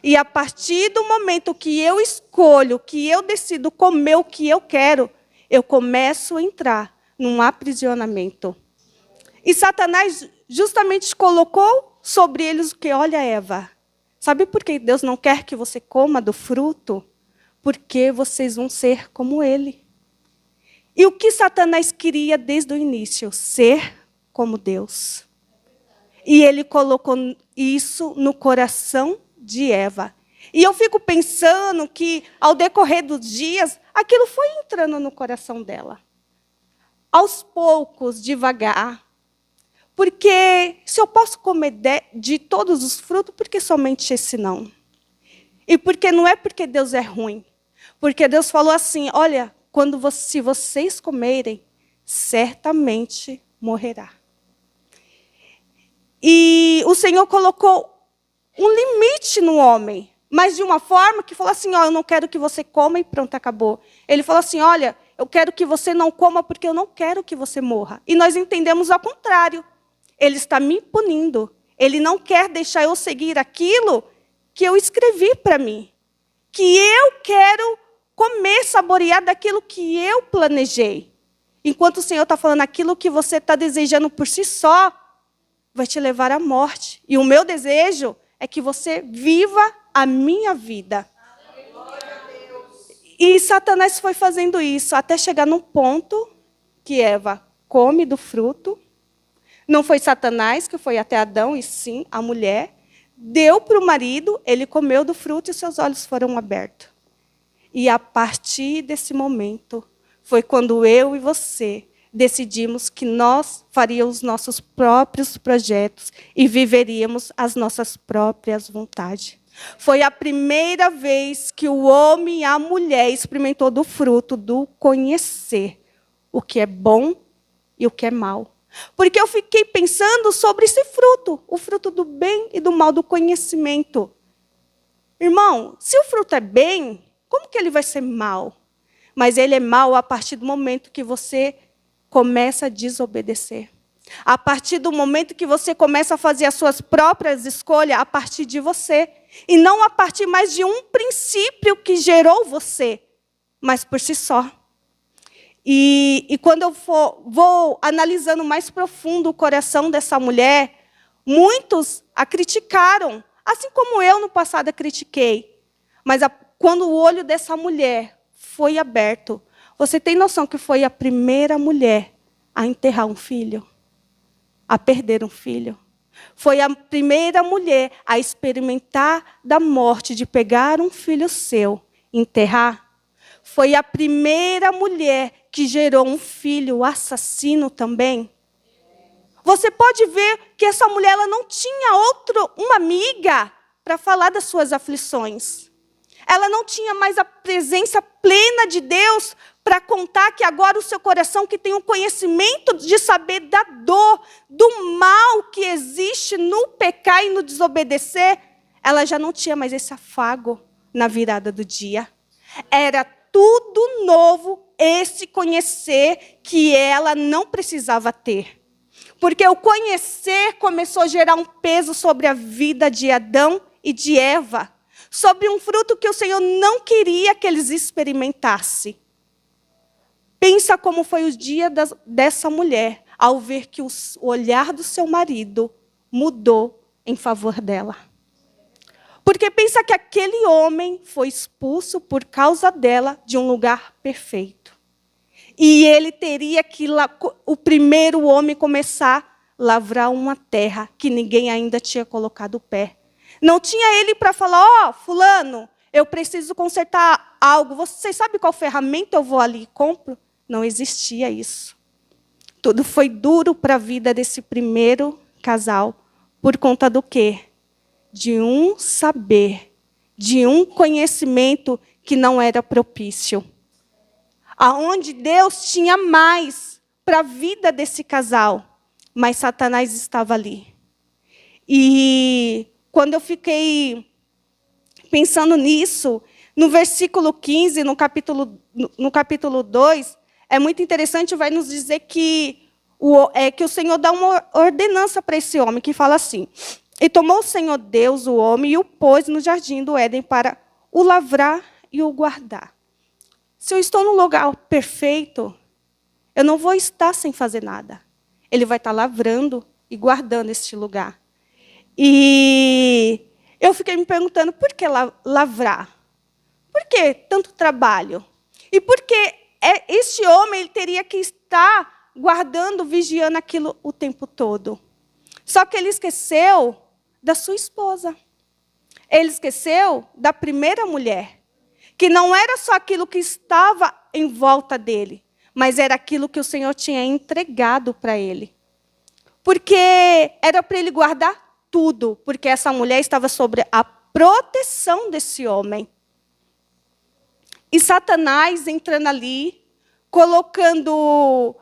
[SPEAKER 7] E a partir do momento que eu escolho, que eu decido comer o que eu quero, eu começo a entrar num aprisionamento. E Satanás justamente colocou sobre eles o que? Olha, Eva, sabe por que Deus não quer que você coma do fruto? Porque vocês vão ser como ele. E o que Satanás queria desde o início? Ser como Deus. E ele colocou isso no coração de Eva. E eu fico pensando que, ao decorrer dos dias, aquilo foi entrando no coração dela. Aos poucos, devagar. Porque se eu posso comer de todos os frutos, por que somente esse não? E porque não é porque Deus é ruim. Porque Deus falou assim, olha, se vocês comerem, certamente morrerá. E o Senhor colocou um limite no homem, mas de uma forma que falou assim, ó, eu não quero que você coma e pronto, acabou. Ele falou assim, olha, eu quero que você não coma porque eu não quero que você morra. E nós entendemos ao contrário. Ele está me punindo. Ele não quer deixar eu seguir aquilo que eu escrevi para mim. Que eu quero comer, saborear daquilo que eu planejei. Enquanto o Senhor está falando aquilo que você está desejando por si só, vai te levar à morte. E o meu desejo é que você viva a minha vida. E Satanás foi fazendo isso até chegar num ponto que Eva come do fruto. Não foi Satanás que foi até Adão, e sim a mulher. Deu para o marido, ele comeu do fruto e seus olhos foram abertos. E a partir desse momento, foi quando eu e você decidimos que nós faríamos nossos próprios projetos e viveríamos as nossas próprias vontades. Foi a primeira vez que o homem e a mulher experimentou do fruto do conhecer o que é bom e o que é mal. Porque eu fiquei pensando sobre esse fruto, o fruto do bem e do mal, do conhecimento. Irmão, se o fruto é bem, como que ele vai ser mal? Mas ele é mal a partir do momento que você começa a desobedecer. A partir do momento que você começa a fazer as suas próprias escolhas a partir de você. E não a partir mais de um princípio que gerou você, mas por si só. E quando eu vou analisando mais profundo o coração dessa mulher, muitos a criticaram, assim como eu no passado a critiquei. Mas quando o olho dessa mulher foi aberto, você tem noção que foi a primeira mulher a enterrar um filho? A perder um filho? Foi a primeira mulher a experimentar da morte, de pegar um filho seu, enterrar? Foi a primeira mulher que gerou um filho assassino também? Você pode ver que essa mulher ela não tinha uma amiga para falar das suas aflições. Ela não tinha mais a presença plena de Deus para contar que agora o seu coração, que tem um conhecimento de saber da dor, do mal que existe no pecar e no desobedecer, ela já não tinha mais esse afago na virada do dia. Era tudo novo, esse conhecer que ela não precisava ter. Porque o conhecer começou a gerar um peso sobre a vida de Adão e de Eva, sobre um fruto que o Senhor não queria que eles experimentassem. Pensa como foi o dia dessa mulher, ao ver que o olhar do seu marido mudou em favor dela. Porque pensa que aquele homem foi expulso por causa dela de um lugar perfeito. E ele teria que, o primeiro homem, começar a lavrar uma terra que ninguém ainda tinha colocado o pé. Não tinha ele para falar, fulano, eu preciso consertar algo. Você sabe qual ferramenta eu vou ali e compro? Não existia isso. Tudo foi duro para a vida desse primeiro casal. Por conta do quê? De um saber, de um conhecimento que não era propício. Aonde Deus tinha mais para a vida desse casal, mas Satanás estava ali. E quando eu fiquei pensando nisso, no versículo 15, no capítulo 2, é muito interessante, vai nos dizer que o Senhor dá uma ordenança para esse homem, que fala assim: e tomou o Senhor Deus o homem e o pôs no jardim do Éden para o lavrar e o guardar. Se eu estou no lugar perfeito, eu não vou estar sem fazer nada. Ele vai estar lavrando e guardando este lugar. E eu fiquei me perguntando, por que lavrar? Por que tanto trabalho? E por que este homem ele teria que estar guardando, vigiando aquilo o tempo todo? Só que ele esqueceu da sua esposa. Ele esqueceu da primeira mulher. Que não era só aquilo que estava em volta dele, mas era aquilo que o Senhor tinha entregado para ele. Porque era para ele guardar tudo, porque essa mulher estava sob a proteção desse homem. E Satanás entrando ali,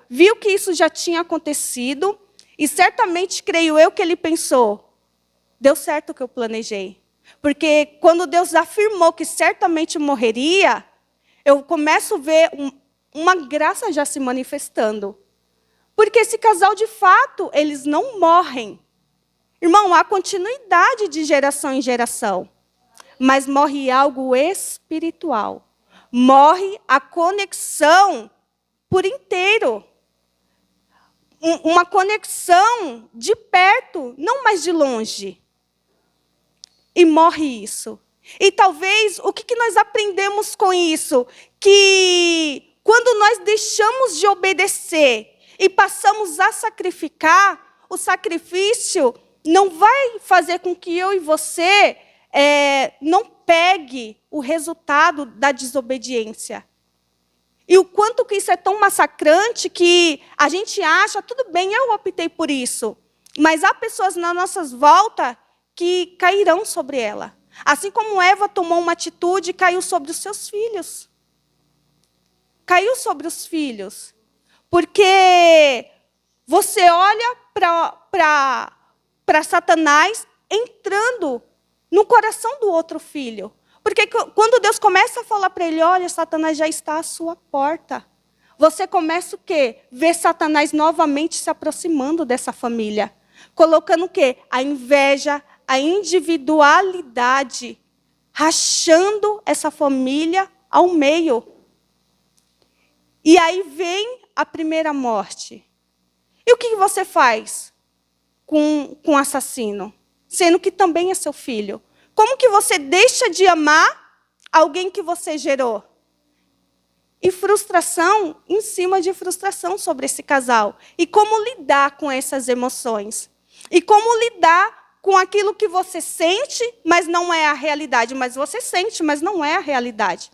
[SPEAKER 7] viu que isso já tinha acontecido, e certamente, creio eu, que ele pensou, deu certo o que eu planejei. Porque quando Deus afirmou que certamente morreria, eu começo a ver uma graça já se manifestando. Porque esse casal, de fato, eles não morrem. Irmão, há continuidade de geração em geração. Mas morre algo espiritual. morre a conexão por inteiro. Uma conexão de perto, não mais de longe. E morre isso. E talvez, o que nós aprendemos com isso? Que quando nós deixamos de obedecer e passamos a sacrificar, o sacrifício não vai fazer com que eu e você não pegue o resultado da desobediência. E o quanto que isso é tão massacrante que a gente acha, tudo bem, eu optei por isso. Mas há pessoas na nossa volta que cairão sobre ela. Assim como Eva tomou uma atitude e caiu sobre os seus filhos. Caiu sobre os filhos. Porque você olha para Satanás entrando no coração do outro filho. Porque quando Deus começa a falar para ele, olha, Satanás já está à sua porta. Você começa o quê? Ver Satanás novamente se aproximando dessa família. Colocando o quê? A inveja, a individualidade, rachando essa família ao meio. E aí vem a primeira morte. E o que você faz com o assassino? Sendo que também é seu filho. Como que você deixa de amar alguém que você gerou? E frustração em cima de frustração sobre esse casal. E como lidar com essas emoções? E como lidar com aquilo que você sente, mas não é a realidade. Mas você sente, mas não é a realidade.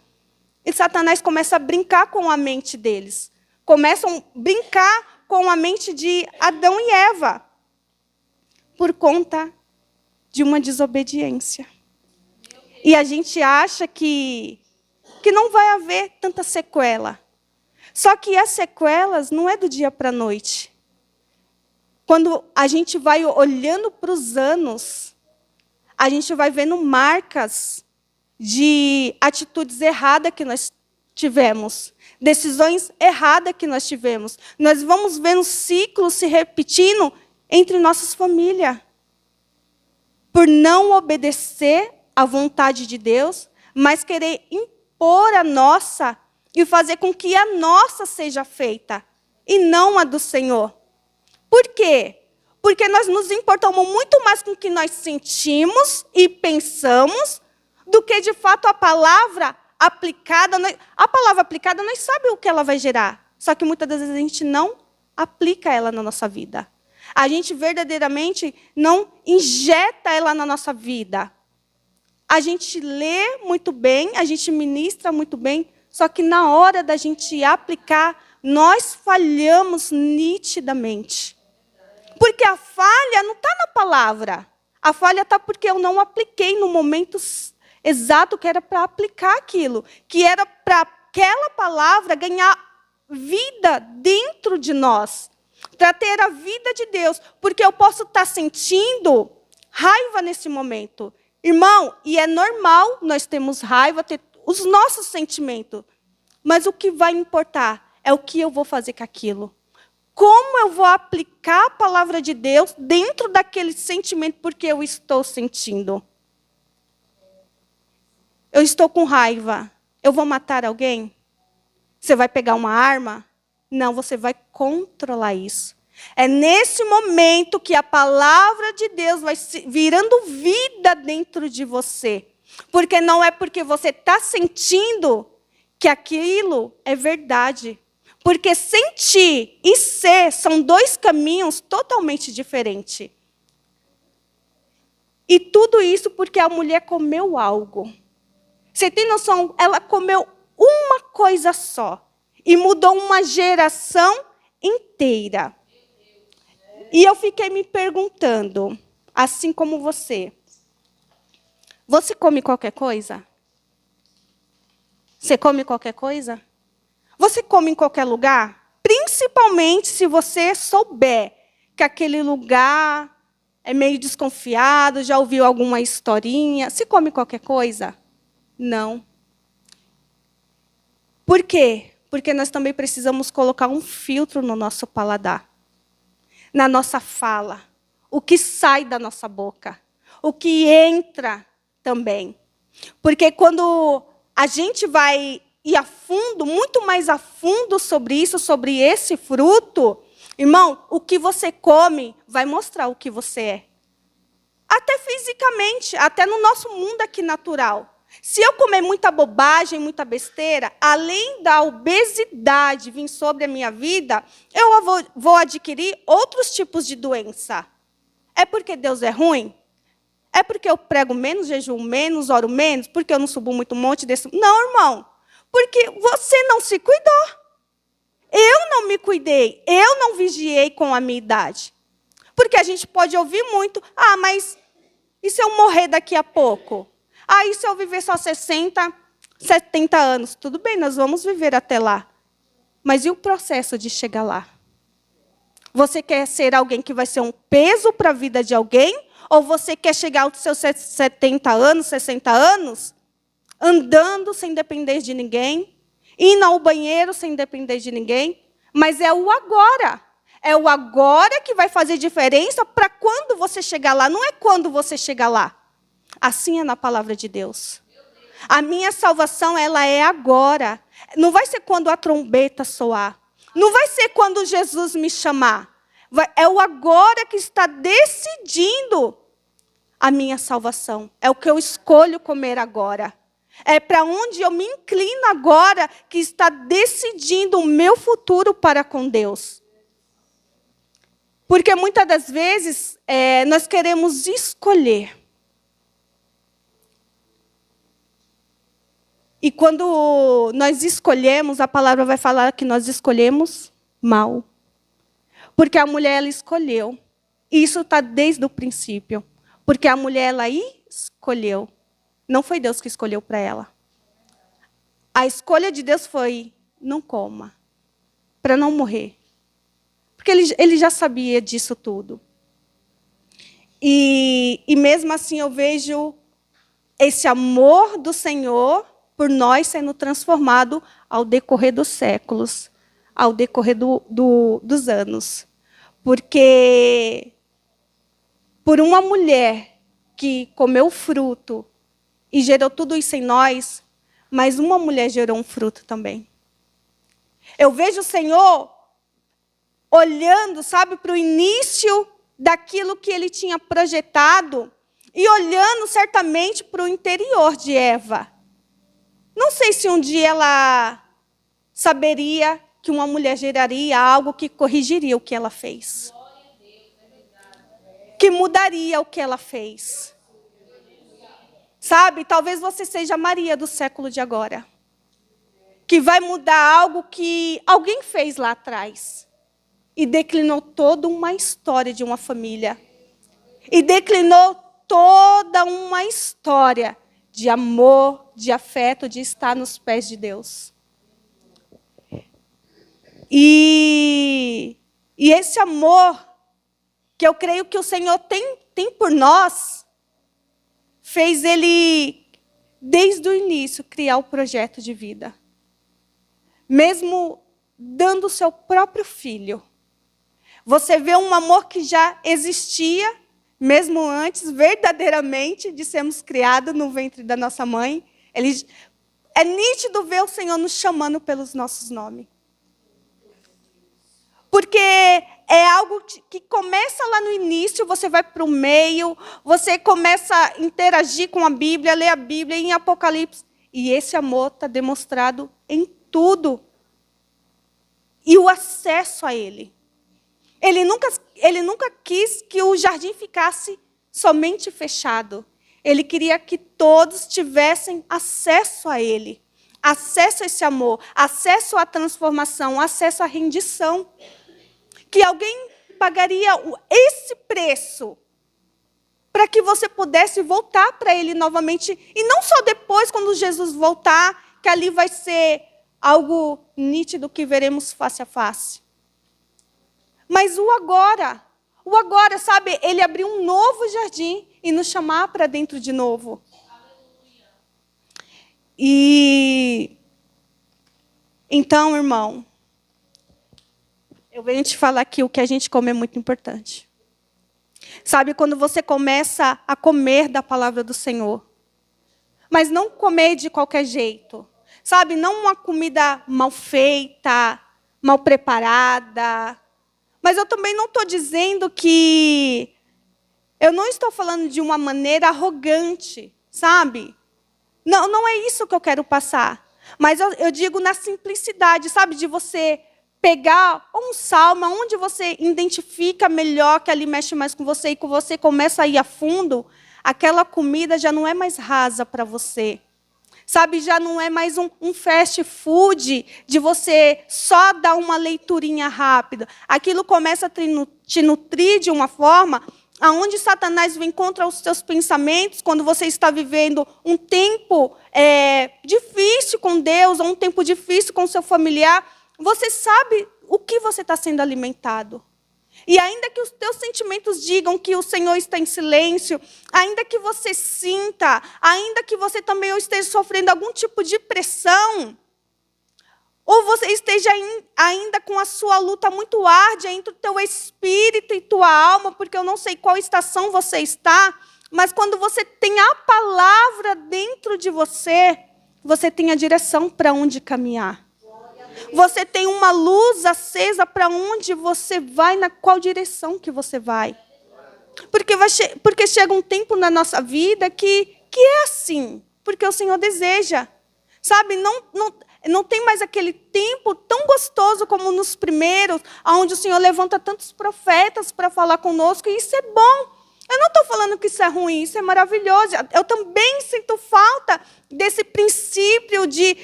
[SPEAKER 7] E Satanás começa a brincar com a mente deles. Começam a brincar com a mente de Adão e Eva. Por conta de uma desobediência. E a gente acha que não vai haver tanta sequela. Só que as sequelas não é do dia para a noite. Quando a gente vai olhando para os anos, a gente vai vendo marcas de atitudes erradas que nós tivemos, decisões erradas que nós tivemos. Nós vamos vendo ciclos se repetindo entre nossas famílias. Por não obedecer à vontade de Deus, mas querer impor a nossa e fazer com que a nossa seja feita, e não a do Senhor. Por quê? Porque nós nos importamos muito mais com o que nós sentimos e pensamos, do que, de fato, a palavra aplicada. A palavra aplicada, nós sabemos o que ela vai gerar. Só que, muitas das vezes, a gente não aplica ela na nossa vida. A gente verdadeiramente não injeta ela na nossa vida. A gente lê muito bem, a gente ministra muito bem, só que na hora da gente aplicar, nós falhamos nitidamente. Porque a falha não está na palavra. A falha está porque eu não apliquei no momento exato que era para aplicar aquilo. Que era para aquela palavra ganhar vida dentro de nós. Para ter a vida de Deus. Porque eu posso estar sentindo raiva nesse momento. Irmão, e é normal nós termos raiva, ter os nossos sentimentos. Mas o que vai importar é o que eu vou fazer com aquilo. Como eu vou aplicar a palavra de Deus dentro daquele sentimento, porque eu estou sentindo. Eu estou com raiva. Eu vou matar alguém? Você vai pegar uma arma? Não, você vai controlar isso. É nesse momento que a palavra de Deus vai virando vida dentro de você. Porque não é porque você está sentindo que aquilo é verdade. Porque sentir e ser são dois caminhos totalmente diferentes. E tudo isso porque a mulher comeu algo. Você tem noção? Ela comeu uma coisa só. E mudou uma geração inteira. E eu fiquei me perguntando, assim como você. Você come qualquer coisa? Você come qualquer coisa? Você come em qualquer lugar? Principalmente se você souber que aquele lugar é meio desconfiado, já ouviu alguma historinha. Você come qualquer coisa? Não. Por quê? Porque nós também precisamos colocar um filtro no nosso paladar. Na nossa fala. O que sai da nossa boca. O que entra também. Porque quando a gente vai ir a fundo, muito mais a fundo sobre isso, sobre esse fruto, irmão, o que você come vai mostrar o que você é. Até fisicamente, até no nosso mundo aqui natural. Se eu comer muita bobagem, muita besteira, além da obesidade vir sobre a minha vida, eu vou adquirir outros tipos de doença. É porque Deus é ruim? É porque eu prego menos, jejuo menos, oro menos? Porque eu não subo muito monte desse... Não, irmão. Porque você não se cuidou. Eu não me cuidei. Eu não vigiei com a minha idade. Porque a gente pode ouvir muito. Ah, mas e se eu morrer daqui a pouco? Ah, e se eu viver só 60, 70 anos? Tudo bem, nós vamos viver até lá. Mas e o processo de chegar lá? Você quer ser alguém que vai ser um peso para a vida de alguém? Ou você quer chegar aos seus 70 anos, 60 anos, andando sem depender de ninguém, indo ao banheiro sem depender de ninguém? Mas é o agora. É o agora que vai fazer diferença para quando você chegar lá. Não é quando você chegar lá. Assim é na palavra de Deus. A minha salvação, ela é agora. Não vai ser quando a trombeta soar. Não vai ser quando Jesus me chamar. É o agora que está decidindo a minha salvação. É o que eu escolho comer agora. É para onde eu me inclino agora que está decidindo o meu futuro para com Deus. Porque muitas das vezes nós queremos escolher. E quando nós escolhemos, a palavra vai falar que nós escolhemos mal. Porque a mulher, ela escolheu. E isso está desde o princípio. Porque a mulher, ela escolheu. Não foi Deus que escolheu para ela. A escolha de Deus foi, não coma, para não morrer. Porque ele já sabia disso tudo. E mesmo assim eu vejo esse amor do Senhor por nós sendo transformado ao decorrer dos séculos, ao decorrer dos anos. Porque por uma mulher que comeu fruto e gerou tudo isso em nós, mas uma mulher gerou um fruto também. Eu vejo o Senhor olhando, sabe, para o início daquilo que Ele tinha projetado e olhando certamente para o interior de Eva. Não sei se um dia ela saberia que uma mulher geraria algo que corrigiria o que ela fez. Que mudaria o que ela fez. Sabe, talvez você seja a Maria do século de agora. Que vai mudar algo que alguém fez lá atrás. E declinou toda uma história de uma família. E declinou toda uma história de amor, de afeto, de estar nos pés de Deus. E esse amor que eu creio que o Senhor tem por nós, fez Ele, desde o início, criar o projeto de vida. Mesmo dando o seu próprio filho. Você vê um amor que já existia, mesmo antes, verdadeiramente, de sermos criados no ventre da nossa mãe. É nítido ver o Senhor nos chamando pelos nossos nomes. Porque é algo que começa lá no início, você vai para o meio, você começa a interagir com a Bíblia, ler a Bíblia em Apocalipse. E esse amor está demonstrado em tudo. E o acesso a Ele. Ele nunca quis que o jardim ficasse somente fechado. Ele queria que todos tivessem acesso a Ele. Acesso a esse amor, acesso à transformação, acesso à rendição. Que alguém pagaria esse preço para que você pudesse voltar para Ele novamente. E não só depois, quando Jesus voltar, que ali vai ser algo nítido que veremos face a face. Mas o agora, sabe, Ele abriu um novo jardim e nos chamar para dentro de novo. E então, irmão, eu venho te falar que o que a gente come é muito importante. Sabe, quando você começa a comer da palavra do Senhor, mas não comer de qualquer jeito. Sabe, não uma comida mal feita, mal preparada. Mas eu também não estou dizendo que... Eu não estou falando de uma maneira arrogante, sabe? Não, não é isso que eu quero passar. Mas eu digo na simplicidade, sabe? De você pegar um salmo onde você identifica melhor que ali mexe mais com você e que você começa a ir a fundo, aquela comida já não é mais rasa para você. Sabe, já não é mais um fast food de você só dar uma leiturinha rápida. Aquilo começa a te nutrir de uma forma aonde Satanás vem contra os seus pensamentos, quando você está vivendo um tempo difícil com Deus, ou um tempo difícil com o seu familiar, você sabe o que você está sendo alimentado. E ainda que os teus sentimentos digam que o Senhor está em silêncio, ainda que você sinta, ainda que você também esteja sofrendo algum tipo de pressão, ou você esteja ainda com a sua luta muito árdua entre o teu espírito e tua alma, porque eu não sei qual estação você está, mas quando você tem a palavra dentro de você, você tem a direção para onde caminhar. Você tem uma luz acesa para onde você vai, na qual direção que você vai. Porque chega um tempo na nossa vida que é assim, porque o Senhor deseja. Sabe, não tem mais aquele tempo tão gostoso como nos primeiros, onde o Senhor levanta tantos profetas para falar conosco, e isso é bom. Eu não estou falando que isso é ruim, isso é maravilhoso. Eu também sinto falta desse princípio de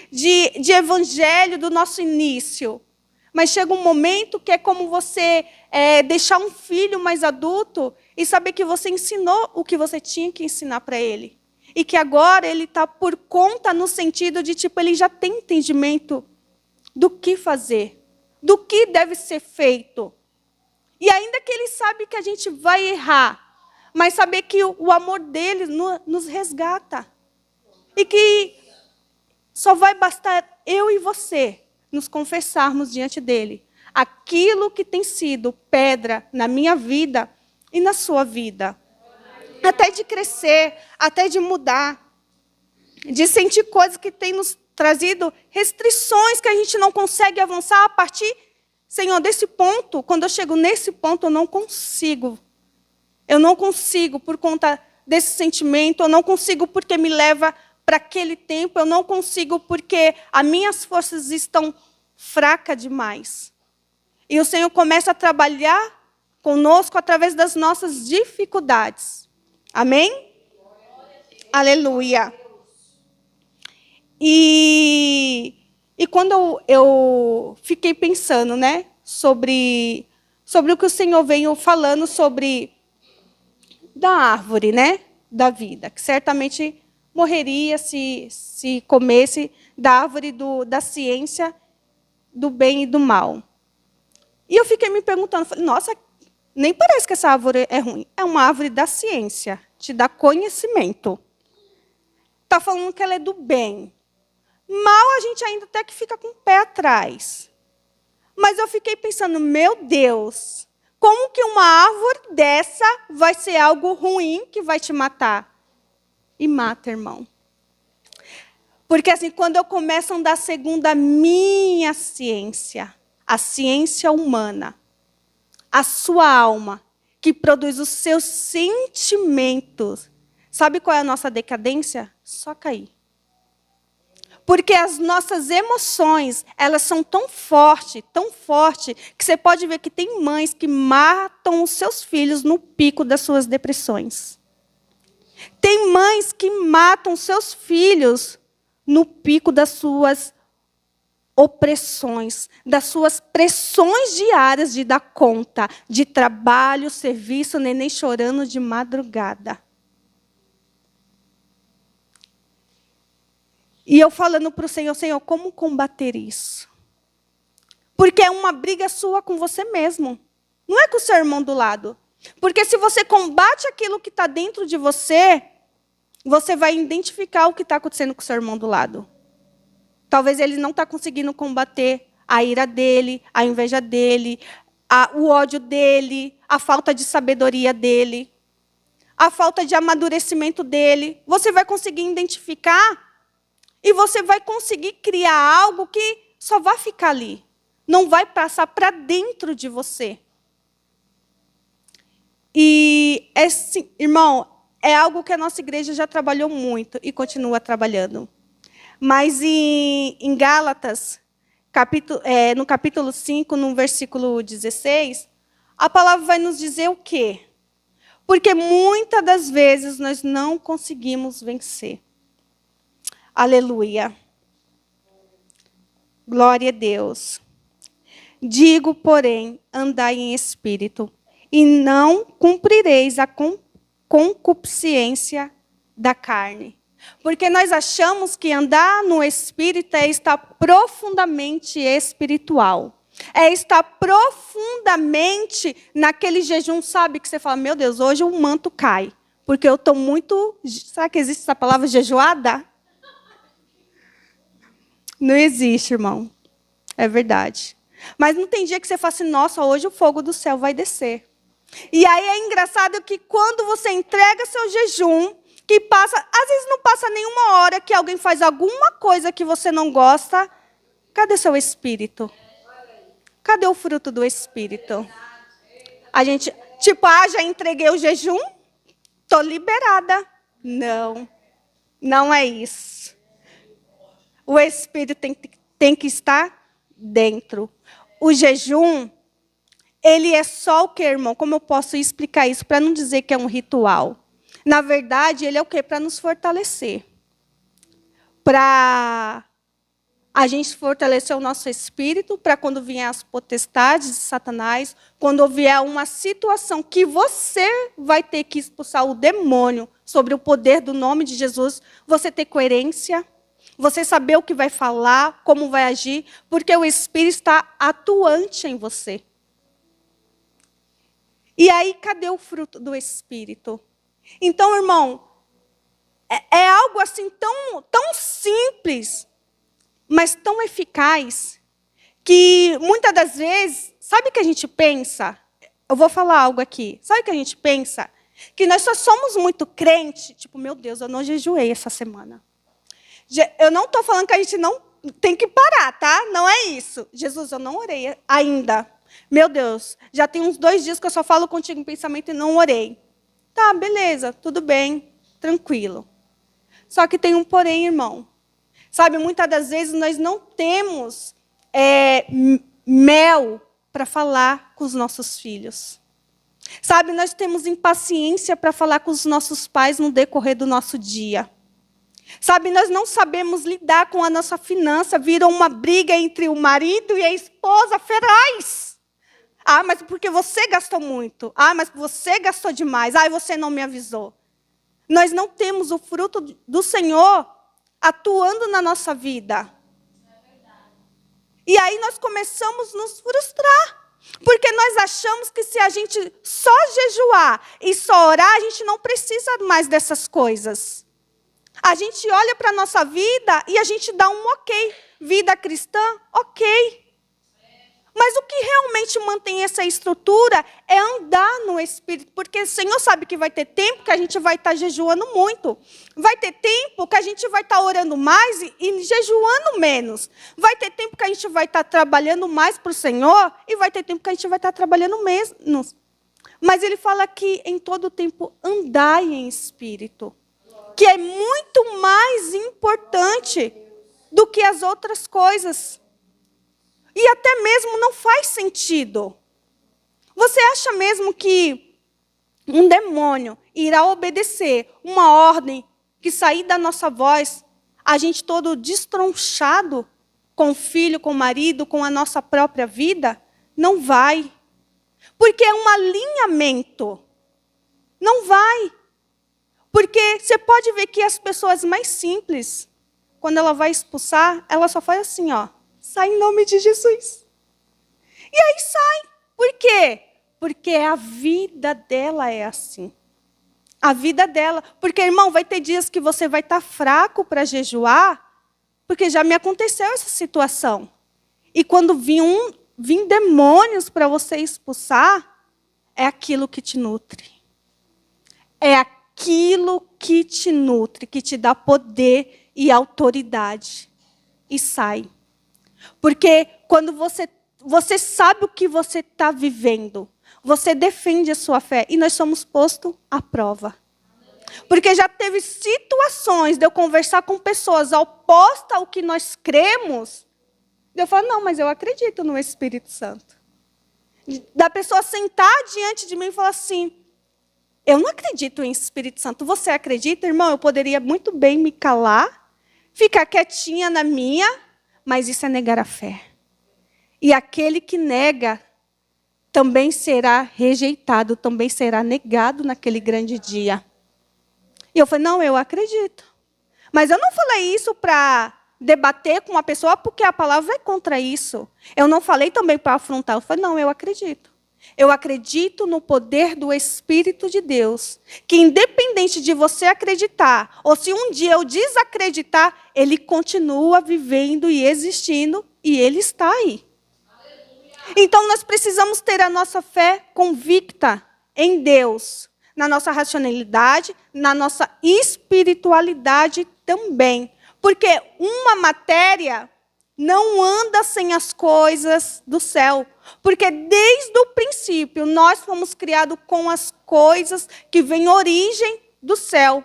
[SPEAKER 7] evangelho do nosso início. Mas chega um momento que é como você deixar um filho mais adulto e saber que você ensinou o que você tinha que ensinar para ele. E que agora ele está por conta no sentido de, ele já tem entendimento do que fazer, do que deve ser feito. E ainda que ele sabe que a gente vai errar, mas saber que o amor dele nos resgata. E que só vai bastar eu e você nos confessarmos diante dele aquilo que tem sido pedra na minha vida e na sua vida. Até de crescer, até de mudar, de sentir coisas que têm nos trazido restrições que a gente não consegue avançar a partir, Senhor, desse ponto. Quando eu chego nesse ponto, eu não consigo. Eu não consigo por conta desse sentimento, eu não consigo porque me leva para aquele tempo, eu não consigo porque as minhas forças estão fracas demais. E o Senhor começa a trabalhar conosco através das nossas dificuldades. Amém? Aleluia. E quando eu fiquei pensando, né, sobre o que o Senhor veio falando sobre da árvore, né, da vida, que certamente morreria se comesse da árvore da ciência do bem e do mal. E eu fiquei me perguntando, falei, nossa, nem parece que essa árvore é ruim. É uma árvore da ciência, te dá conhecimento. Está falando que ela é do bem. Mal a gente ainda até que fica com o pé atrás. Mas eu fiquei pensando, meu Deus, como que uma árvore dessa vai ser algo ruim que vai te matar? E mata, irmão. Porque assim, quando eu começo a andar segundo a minha ciência, a ciência humana, a sua alma, que produz os seus sentimentos, sabe qual é a nossa decadência? Só cair. Porque as nossas emoções, elas são tão fortes, que você pode ver que tem mães que matam os seus filhos no pico das suas depressões. Tem mães que matam seus filhos no pico das suas opressões, das suas pressões diárias de dar conta, de trabalho, serviço, neném chorando de madrugada. E eu falando para o Senhor, Senhor, como combater isso? Porque é uma briga sua com você mesmo. Não é com o seu irmão do lado. Porque se você combate aquilo que está dentro de você, você vai identificar o que está acontecendo com o seu irmão do lado. Talvez ele não está conseguindo combater a ira dele, a inveja dele, o ódio dele, a falta de sabedoria dele, a falta de amadurecimento dele. Você vai conseguir identificar E você vai conseguir criar algo que só vai ficar ali. Não vai passar para dentro de você. E, irmão, é algo que a nossa igreja já trabalhou muito e continua trabalhando. Mas em Gálatas, no capítulo 5, no versículo 16, a palavra vai nos dizer o quê? Porque muitas das vezes nós não conseguimos vencer. Aleluia. Glória a Deus. Digo, porém, andai em espírito, e não cumprireis a concupiscência da carne. Porque nós achamos que andar no espírito é estar profundamente espiritual. É estar profundamente naquele jejum, sabe? Que você fala, meu Deus, hoje o manto cai. Porque eu estou muito... Será que existe essa palavra jejuada? Não existe, irmão. É verdade. Mas não tem dia que você fala assim, nossa, hoje o fogo do céu vai descer. E aí é engraçado que quando você entrega seu jejum, que passa, às vezes não passa nenhuma hora que alguém faz alguma coisa que você não gosta, cadê seu espírito? Cadê o fruto do espírito? A gente, tipo, já entreguei o jejum, estou liberada. Não, não é isso. O espírito tem que estar dentro. O jejum, ele é só o quê, irmão? Como eu posso explicar isso para não dizer que é um ritual? Na verdade, ele é o quê? Para nos fortalecer. Para a gente fortalecer o nosso espírito, para quando vier as potestades de Satanás, quando vier uma situação que você vai ter que expulsar o demônio sobre o poder do nome de Jesus, você ter coerência, você saber o que vai falar, como vai agir, porque o Espírito está atuante em você. E aí, cadê o fruto do Espírito? Então, irmão, é algo assim tão simples, mas tão eficaz, que muitas das vezes, sabe o que a gente pensa? Eu vou falar algo aqui. Sabe o que a gente pensa? Que nós só somos muito crente, tipo, meu Deus, eu não jejuei essa semana. Eu não estou falando que a gente não tem que parar, tá? Não é isso. Jesus, eu não orei ainda. Meu Deus, já tem uns 2 dias que eu só falo contigo em pensamento e não orei. Tá, beleza, tudo bem, tranquilo. Só que tem um porém, irmão. Sabe, muitas das vezes nós não temos mel para falar com os nossos filhos. Sabe, nós temos impaciência para falar com os nossos pais no decorrer do nosso dia. Sabe, nós não sabemos lidar com a nossa finança, virou uma briga entre o marido e a esposa feraz. Ah, mas porque você gastou muito. Ah, mas você gastou demais. Ah, você não me avisou. Nós não temos o fruto do Senhor atuando na nossa vida. E aí nós começamos a nos frustrar. Porque nós achamos que se a gente só jejuar e só orar, a gente não precisa mais dessas coisas. A gente olha para a nossa vida e a gente dá um ok. Vida cristã, ok. Mas o que realmente mantém essa estrutura é andar no Espírito. Porque o Senhor sabe que vai ter tempo que a gente vai estar jejuando muito. Vai ter tempo que a gente vai estar orando mais e jejuando menos. Vai ter tempo que a gente vai estar trabalhando mais para o Senhor e vai ter tempo que a gente vai estar trabalhando menos. Mas Ele fala que em todo tempo andai em Espírito. Que é muito mais importante do que as outras coisas. E até mesmo não faz sentido. Você acha mesmo que um demônio irá obedecer uma ordem que sair da nossa voz, a gente todo destronchado com o filho, com o marido, com a nossa própria vida? Não vai. Porque é um alinhamento. Não vai. Porque você pode ver que as pessoas mais simples, quando ela vai expulsar, ela só faz assim, ó. Sai em nome de Jesus. E aí sai. Por quê? Porque a vida dela é assim. A vida dela. Porque, irmão, vai ter dias que você vai estar fraco para jejuar, porque já me aconteceu essa situação. E quando vim demônios para você expulsar, é aquilo que te nutre. É aquilo que te nutre, que te dá poder, e autoridade. E sai. Porque quando você sabe o que você está vivendo, você defende a sua fé. E nós somos postos à prova. Porque já teve situações de eu conversar com pessoas opostas ao que nós cremos. Eu falo, não, mas eu acredito no Espírito Santo. Da pessoa sentar diante de mim e falar assim, eu não acredito em Espírito Santo. Você acredita, irmão? Eu poderia muito bem me calar, ficar quietinha na minha, mas isso é negar a fé. E aquele que nega também será rejeitado, também será negado naquele grande dia. E eu falei, não, eu acredito. Mas eu não falei isso para debater com uma pessoa, porque a palavra é contra isso. Eu não falei também para afrontar. Eu falei, não, eu acredito. Eu acredito no poder do Espírito de Deus, que independente de você acreditar, ou se um dia eu desacreditar, ele continua vivendo e existindo, e ele está aí. Então, nós precisamos ter a nossa fé convicta em Deus, na nossa racionalidade, na nossa espiritualidade também. Porque uma matéria não anda sem as coisas do céu. Porque desde o princípio, nós fomos criados com as coisas que vêm origem do céu.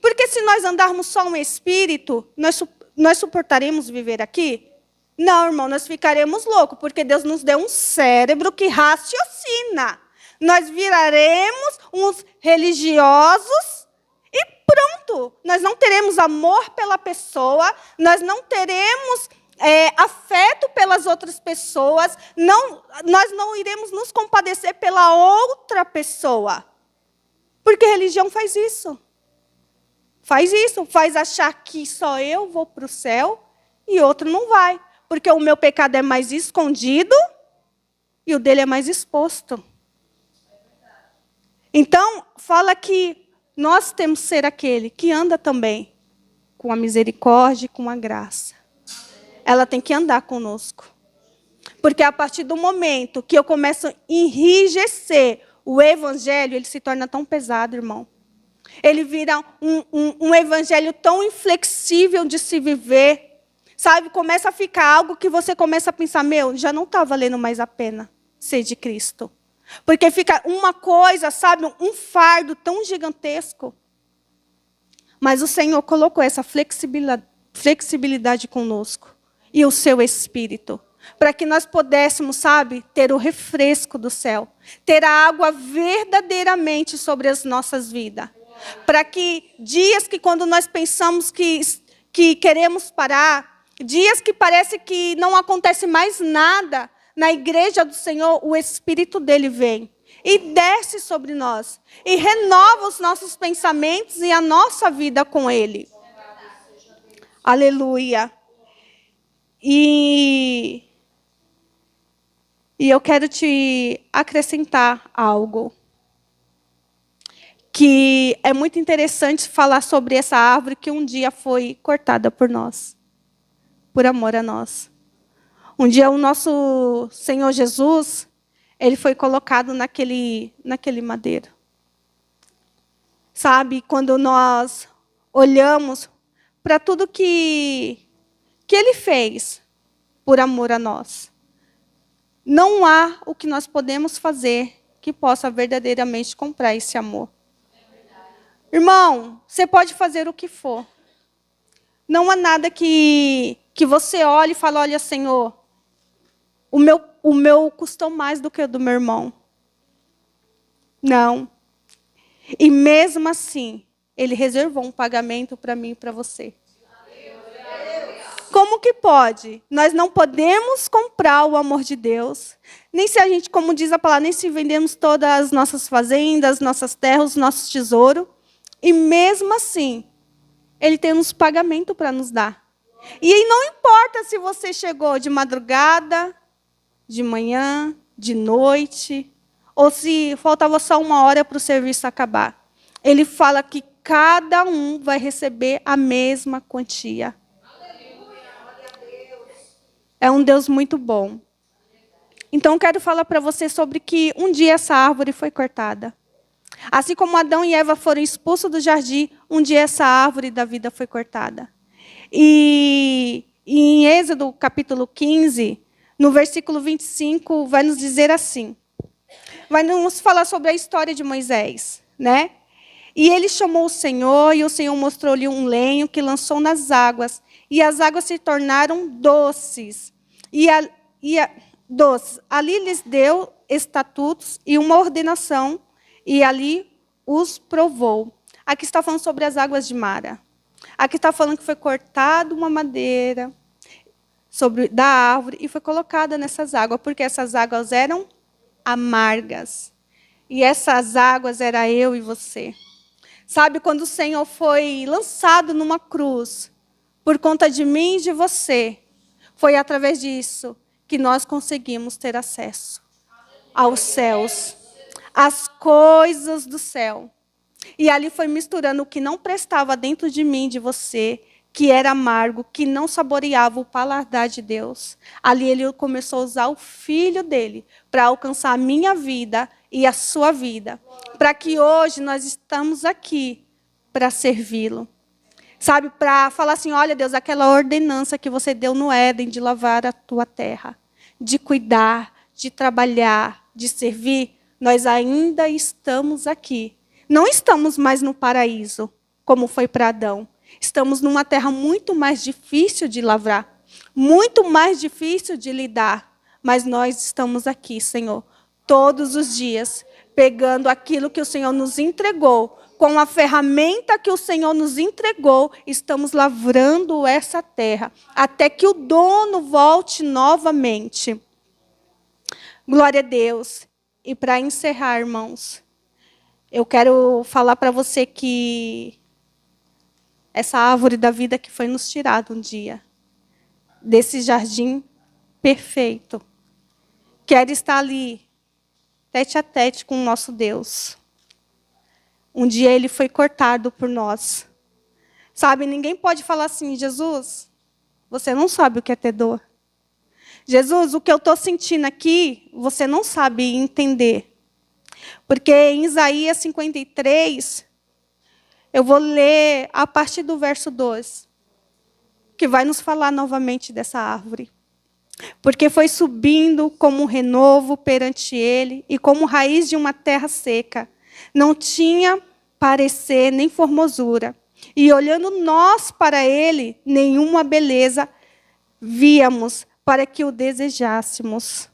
[SPEAKER 7] Porque se nós andarmos só um espírito, nós suportaremos viver aqui? Não, irmão, nós ficaremos loucos, porque Deus nos deu um cérebro que raciocina. Nós viraremos uns religiosos e pronto. Nós não teremos amor pela pessoa, nós não teremos afeto pelas outras pessoas, nós não iremos nos compadecer pela outra pessoa. Porque religião faz isso. Faz isso, faz achar que só eu vou para o céu e outro não vai. Porque o meu pecado é mais escondido e o dele é mais exposto. Então, fala que nós temos que ser aquele que anda também com a misericórdia e com a graça. Ela tem que andar conosco. Porque a partir do momento que eu começo a enrijecer o evangelho, ele se torna tão pesado, irmão. Ele vira um evangelho tão inflexível de se viver. Sabe, começa a ficar algo que você começa a pensar, meu, já não está valendo mais a pena ser de Cristo. Porque fica uma coisa, sabe, um fardo tão gigantesco. Mas o Senhor colocou essa flexibilidade conosco. E o seu Espírito. Para que nós pudéssemos, sabe, ter o refresco do céu. Ter a água verdadeiramente sobre as nossas vidas. Para que dias que quando nós pensamos que queremos parar, dias que parece que não acontece mais nada, na igreja do Senhor, o Espírito dele vem e desce sobre nós. E renova os nossos pensamentos e a nossa vida com ele. Aleluia. E eu quero te acrescentar algo. Que é muito interessante falar sobre essa árvore que um dia foi cortada por nós. Por amor a nós. Um dia o nosso Senhor Jesus, ele foi colocado naquele madeiro. Sabe, quando nós olhamos para tudo que ele fez por amor a nós, não há o que nós podemos fazer que possa verdadeiramente comprar esse amor. Irmão, você pode fazer o que for. Não há nada que você olhe e fale, olha, Senhor, o meu custou mais do que o do meu irmão. Não. E mesmo assim, ele reservou um pagamento para mim e para você. Como que pode? Nós não podemos comprar o amor de Deus. Nem se a gente, como diz a palavra, nem se vendemos todas as nossas fazendas, nossas terras, nossos tesouros. E mesmo assim, ele tem uns pagamentos para nos dar. E aí não importa se você chegou de madrugada, de manhã, de noite, ou se faltava só 1 hora para o serviço acabar. Ele fala que cada um vai receber a mesma quantia. É um Deus muito bom. Então, quero falar para você sobre que um dia essa árvore foi cortada. Assim como Adão e Eva foram expulsos do jardim, um dia essa árvore da vida foi cortada. E em Êxodo, capítulo 15, no versículo 25, vai nos dizer assim. Vai nos falar sobre a história de Moisés, né? E ele chamou o Senhor, e o Senhor mostrou-lhe um lenho que lançou nas águas, e as águas se tornaram doces. Doces. Ali lhes deu estatutos e uma ordenação, e ali os provou. Aqui está falando sobre as águas de Mara. Aqui está falando que foi cortada uma madeira da árvore e foi colocada nessas águas, porque essas águas eram amargas. E essas águas era eu e você. Sabe, quando o Senhor foi lançado numa cruz, por conta de mim e de você, foi através disso que nós conseguimos ter acesso aos céus, às coisas do céu. E ali foi misturando o que não prestava dentro de mim, de você, que era amargo, que não saboreava o paladar de Deus. Ali ele começou a usar o filho dele para alcançar a minha vida e a sua vida. Para que hoje nós estamos aqui para servi-lo. Sabe, para falar assim, olha Deus, aquela ordenança que você deu no Éden de lavar a tua terra, de cuidar, de trabalhar, de servir, nós ainda estamos aqui. Não estamos mais no paraíso, como foi para Adão. Estamos numa terra muito mais difícil de lavrar, muito mais difícil de lidar. Mas nós estamos aqui, Senhor, todos os dias, pegando aquilo que o Senhor nos entregou, com a ferramenta que o Senhor nos entregou, estamos lavrando essa terra, até que o dono volte novamente. Glória a Deus. E para encerrar, irmãos, eu quero falar para você que essa árvore da vida que foi nos tirada um dia, desse jardim perfeito, quer estar ali, tete a tete com o nosso Deus. Um dia ele foi cortado por nós. Sabe, ninguém pode falar assim, Jesus, você não sabe o que é ter dor. Jesus, o que eu estou sentindo aqui, você não sabe entender. Porque em Isaías 53, eu vou ler a partir do verso 2, que vai nos falar novamente dessa árvore. Porque foi subindo como um renovo perante ele, e como raiz de uma terra seca. Não tinha parecer nem formosura. E olhando nós para ele, nenhuma beleza víamos para que o desejássemos.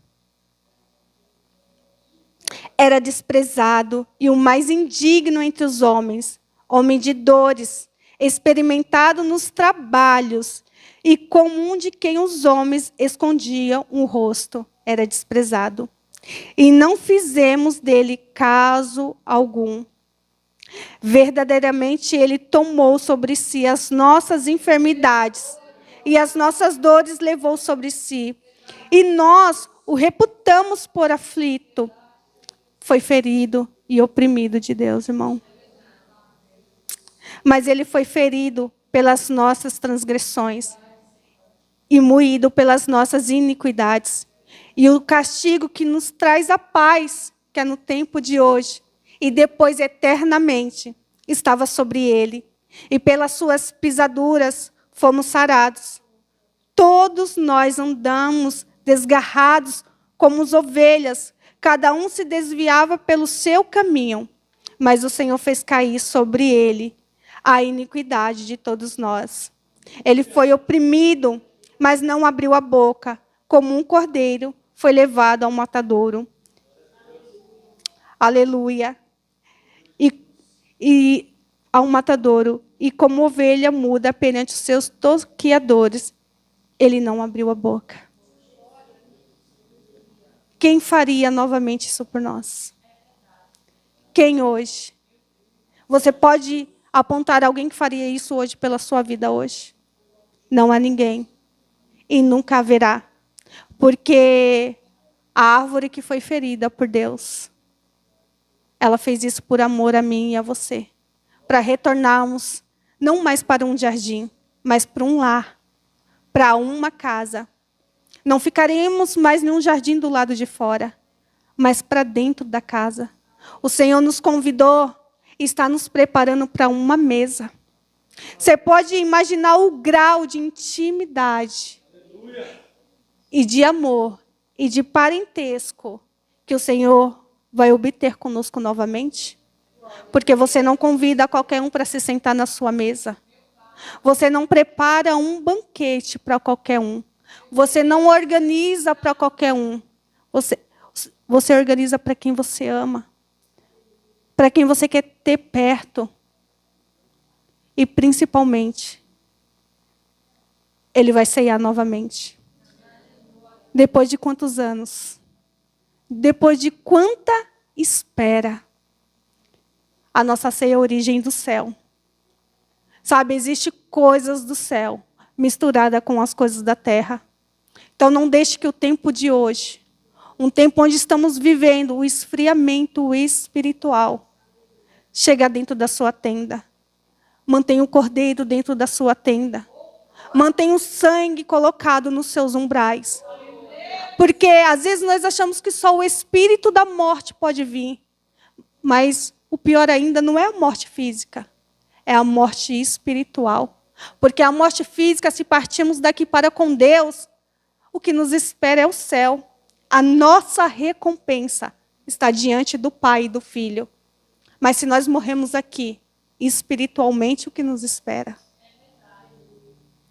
[SPEAKER 7] Era desprezado e o mais indigno entre os homens, homem de dores, experimentado nos trabalhos, e como um de quem os homens escondiam o rosto, era desprezado. E não fizemos dele caso algum. Verdadeiramente ele tomou sobre si as nossas enfermidades, e as nossas dores levou sobre si. E nós o reputamos por aflito. Foi ferido e oprimido de Deus, irmão. Mas ele foi ferido pelas nossas transgressões e moído pelas nossas iniquidades. E o castigo que nos traz a paz, que é no tempo de hoje, e depois eternamente, estava sobre ele. E pelas suas pisaduras fomos sarados. Todos nós andamos desgarrados como as ovelhas, cada um se desviava pelo seu caminho, mas o Senhor fez cair sobre ele a iniquidade de todos nós. Ele foi oprimido, mas não abriu a boca, como um cordeiro foi levado ao matadouro. Aleluia. E ao matadouro, e como ovelha muda perante os seus tosqueadores, ele não abriu a boca. Quem faria novamente isso por nós? Quem hoje? Você pode apontar alguém que faria isso hoje pela sua vida hoje? Não há ninguém. E nunca haverá. Porque a árvore que foi ferida por Deus, ela fez isso por amor a mim e a você. Para retornarmos, não mais para um jardim, mas para um lar, para uma casa. Não ficaremos mais em um jardim do lado de fora, mas para dentro da casa. O Senhor nos convidou e está nos preparando para uma mesa. Você pode imaginar o grau de intimidade e de amor e de parentesco que o Senhor vai obter conosco novamente? Porque você não convida qualquer um para se sentar na sua mesa. Você não prepara um banquete para qualquer um. Você não organiza para qualquer um. Você organiza para quem você ama. Para quem você quer ter perto. E, principalmente, Ele vai ceiar novamente. Depois de quantos anos? Depois de quanta espera? A nossa ceia é a origem do céu. Sabe, existem coisas do céu misturada com as coisas da terra. Então, não deixe que o tempo de hoje, um tempo onde estamos vivendo o esfriamento espiritual, chegue dentro da sua tenda. Mantenha o cordeiro dentro da sua tenda. Mantenha o sangue colocado nos seus umbrais. Porque, às vezes, nós achamos que só o espírito da morte pode vir. Mas o pior ainda não é a morte física. É a morte espiritual. Porque a morte física, se partirmos daqui para com Deus, o que nos espera é o céu. A nossa recompensa está diante do Pai e do Filho. Mas se nós morremos aqui, espiritualmente, o que nos espera?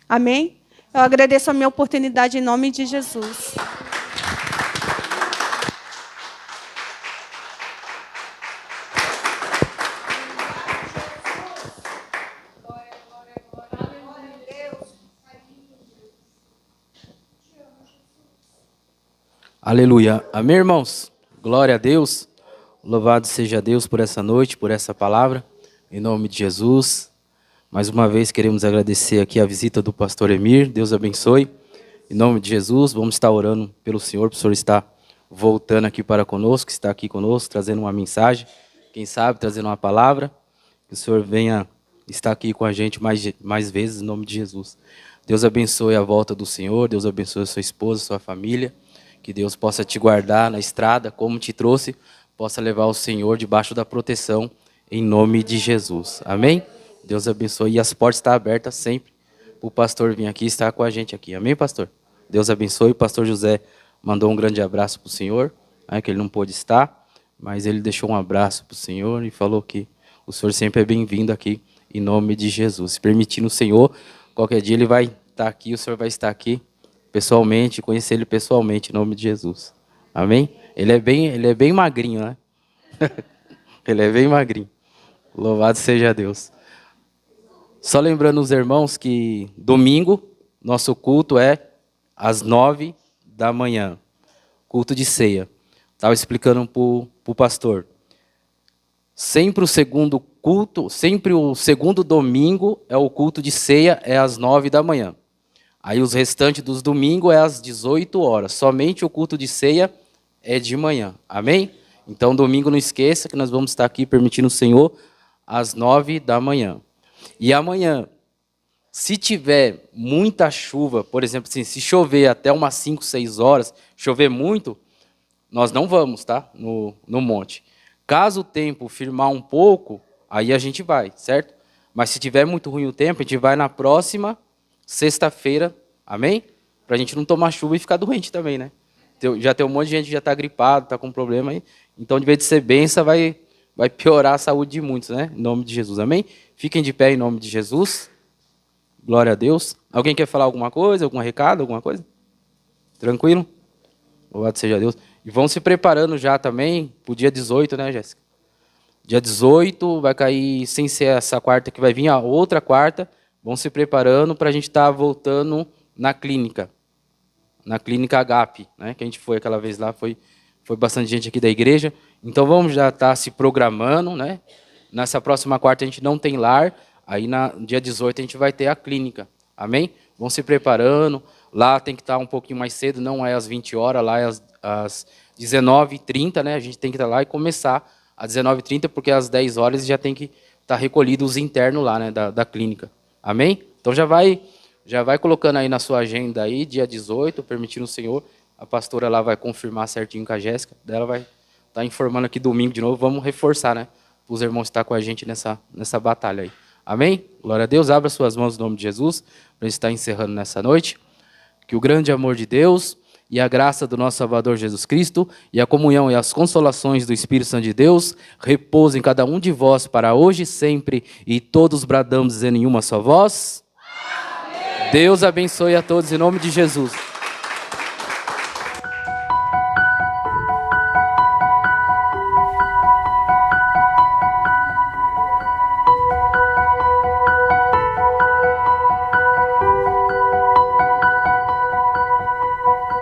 [SPEAKER 7] Amém? Eu agradeço a minha oportunidade em nome de Jesus.
[SPEAKER 8] Aleluia. Amém, irmãos? Glória a Deus. Louvado seja Deus por essa noite, por essa palavra. Em nome de Jesus. Mais uma vez queremos agradecer aqui a visita do pastor Emir. Deus abençoe. Em nome de Jesus, vamos estar orando pelo Senhor, para o Senhor estar voltando aqui para conosco, está aqui conosco, trazendo uma mensagem, quem sabe trazendo uma palavra. Que o Senhor venha estar aqui com a gente mais vezes, em nome de Jesus. Deus abençoe a volta do Senhor, Deus abençoe a sua esposa, a sua família. Que Deus possa te guardar na estrada, como te trouxe, possa levar o Senhor debaixo da proteção, em nome de Jesus. Amém? Deus abençoe. E as portas estão abertas sempre para o pastor vir aqui e estar com a gente aqui. Amém, pastor? Deus abençoe. O pastor José mandou um grande abraço para o senhor, que ele não pôde estar, mas ele deixou um abraço para o senhor e falou que o senhor sempre é bem-vindo aqui, em nome de Jesus. Se permitindo o Senhor, qualquer dia ele vai estar aqui, o senhor vai estar aqui pessoalmente, conhecer ele pessoalmente, em nome de Jesus. Amém? Ele é bem magrinho, né? Ele é bem magrinho. Louvado seja Deus. Só lembrando os irmãos que domingo, nosso culto é às 9 da manhã. Culto de ceia. Estava explicando para o pastor. Sempre o segundo culto, sempre o segundo domingo é o culto de ceia, é às 9 da manhã. Aí os restantes dos domingos é às 18 horas. Somente o culto de ceia é de manhã. Amém? Então, domingo não esqueça que nós vamos estar aqui permitindo o Senhor às 9 da manhã. E amanhã, se tiver muita chuva, por exemplo, assim, se chover até umas 5, 6 horas, chover muito, nós não vamos, tá? No monte. Caso o tempo firmar um pouco, aí a gente vai, certo? Mas se tiver muito ruim o tempo, a gente vai na próxima sexta-feira, amém? Para a gente não tomar chuva e ficar doente também, né? Já tem um monte de gente que já está gripado, está com problema aí. Então, de vez de ser benção, vai piorar a saúde de muitos, né? Em nome de Jesus, amém? Fiquem de pé em nome de Jesus. Glória a Deus. Alguém quer falar alguma coisa, algum recado, alguma coisa? Tranquilo? Louvado seja Deus. E vão se preparando já também para o dia 18, né, Jéssica? Dia 18 vai cair, sem ser essa quarta que vai vir, a outra quarta. Vão se preparando para a gente estar voltando na clínica Agape, né? Que a gente foi aquela vez lá, foi bastante gente aqui da igreja. Então vamos já estar se programando, né? Nessa próxima quarta a gente não tem lar, aí no dia 18 a gente vai ter a clínica, amém? Vão se preparando, lá tem que estar um pouquinho mais cedo, não é às 20 horas, lá é às 19h30, né? A gente tem que estar lá e começar às 19h30, porque às 10 horas já tem que estar recolhido os internos lá, né? Da clínica. Amém? Então já vai colocando aí na sua agenda aí, dia 18, permitindo o Senhor, a pastora lá vai confirmar certinho com a Jéssica, daí ela vai estar informando aqui domingo de novo, vamos reforçar, né? Para os irmãos estar com a gente nessa batalha aí. Amém? Glória a Deus. Abra suas mãos no nome de Jesus, para estar encerrando nessa noite. Que o grande amor de Deus e a graça do nosso Salvador Jesus Cristo e a comunhão e as consolações do Espírito Santo de Deus repousem em cada um de vós para hoje e sempre, e todos bradamos dizendo em uma só voz. Amém. Deus abençoe a todos em nome de Jesus.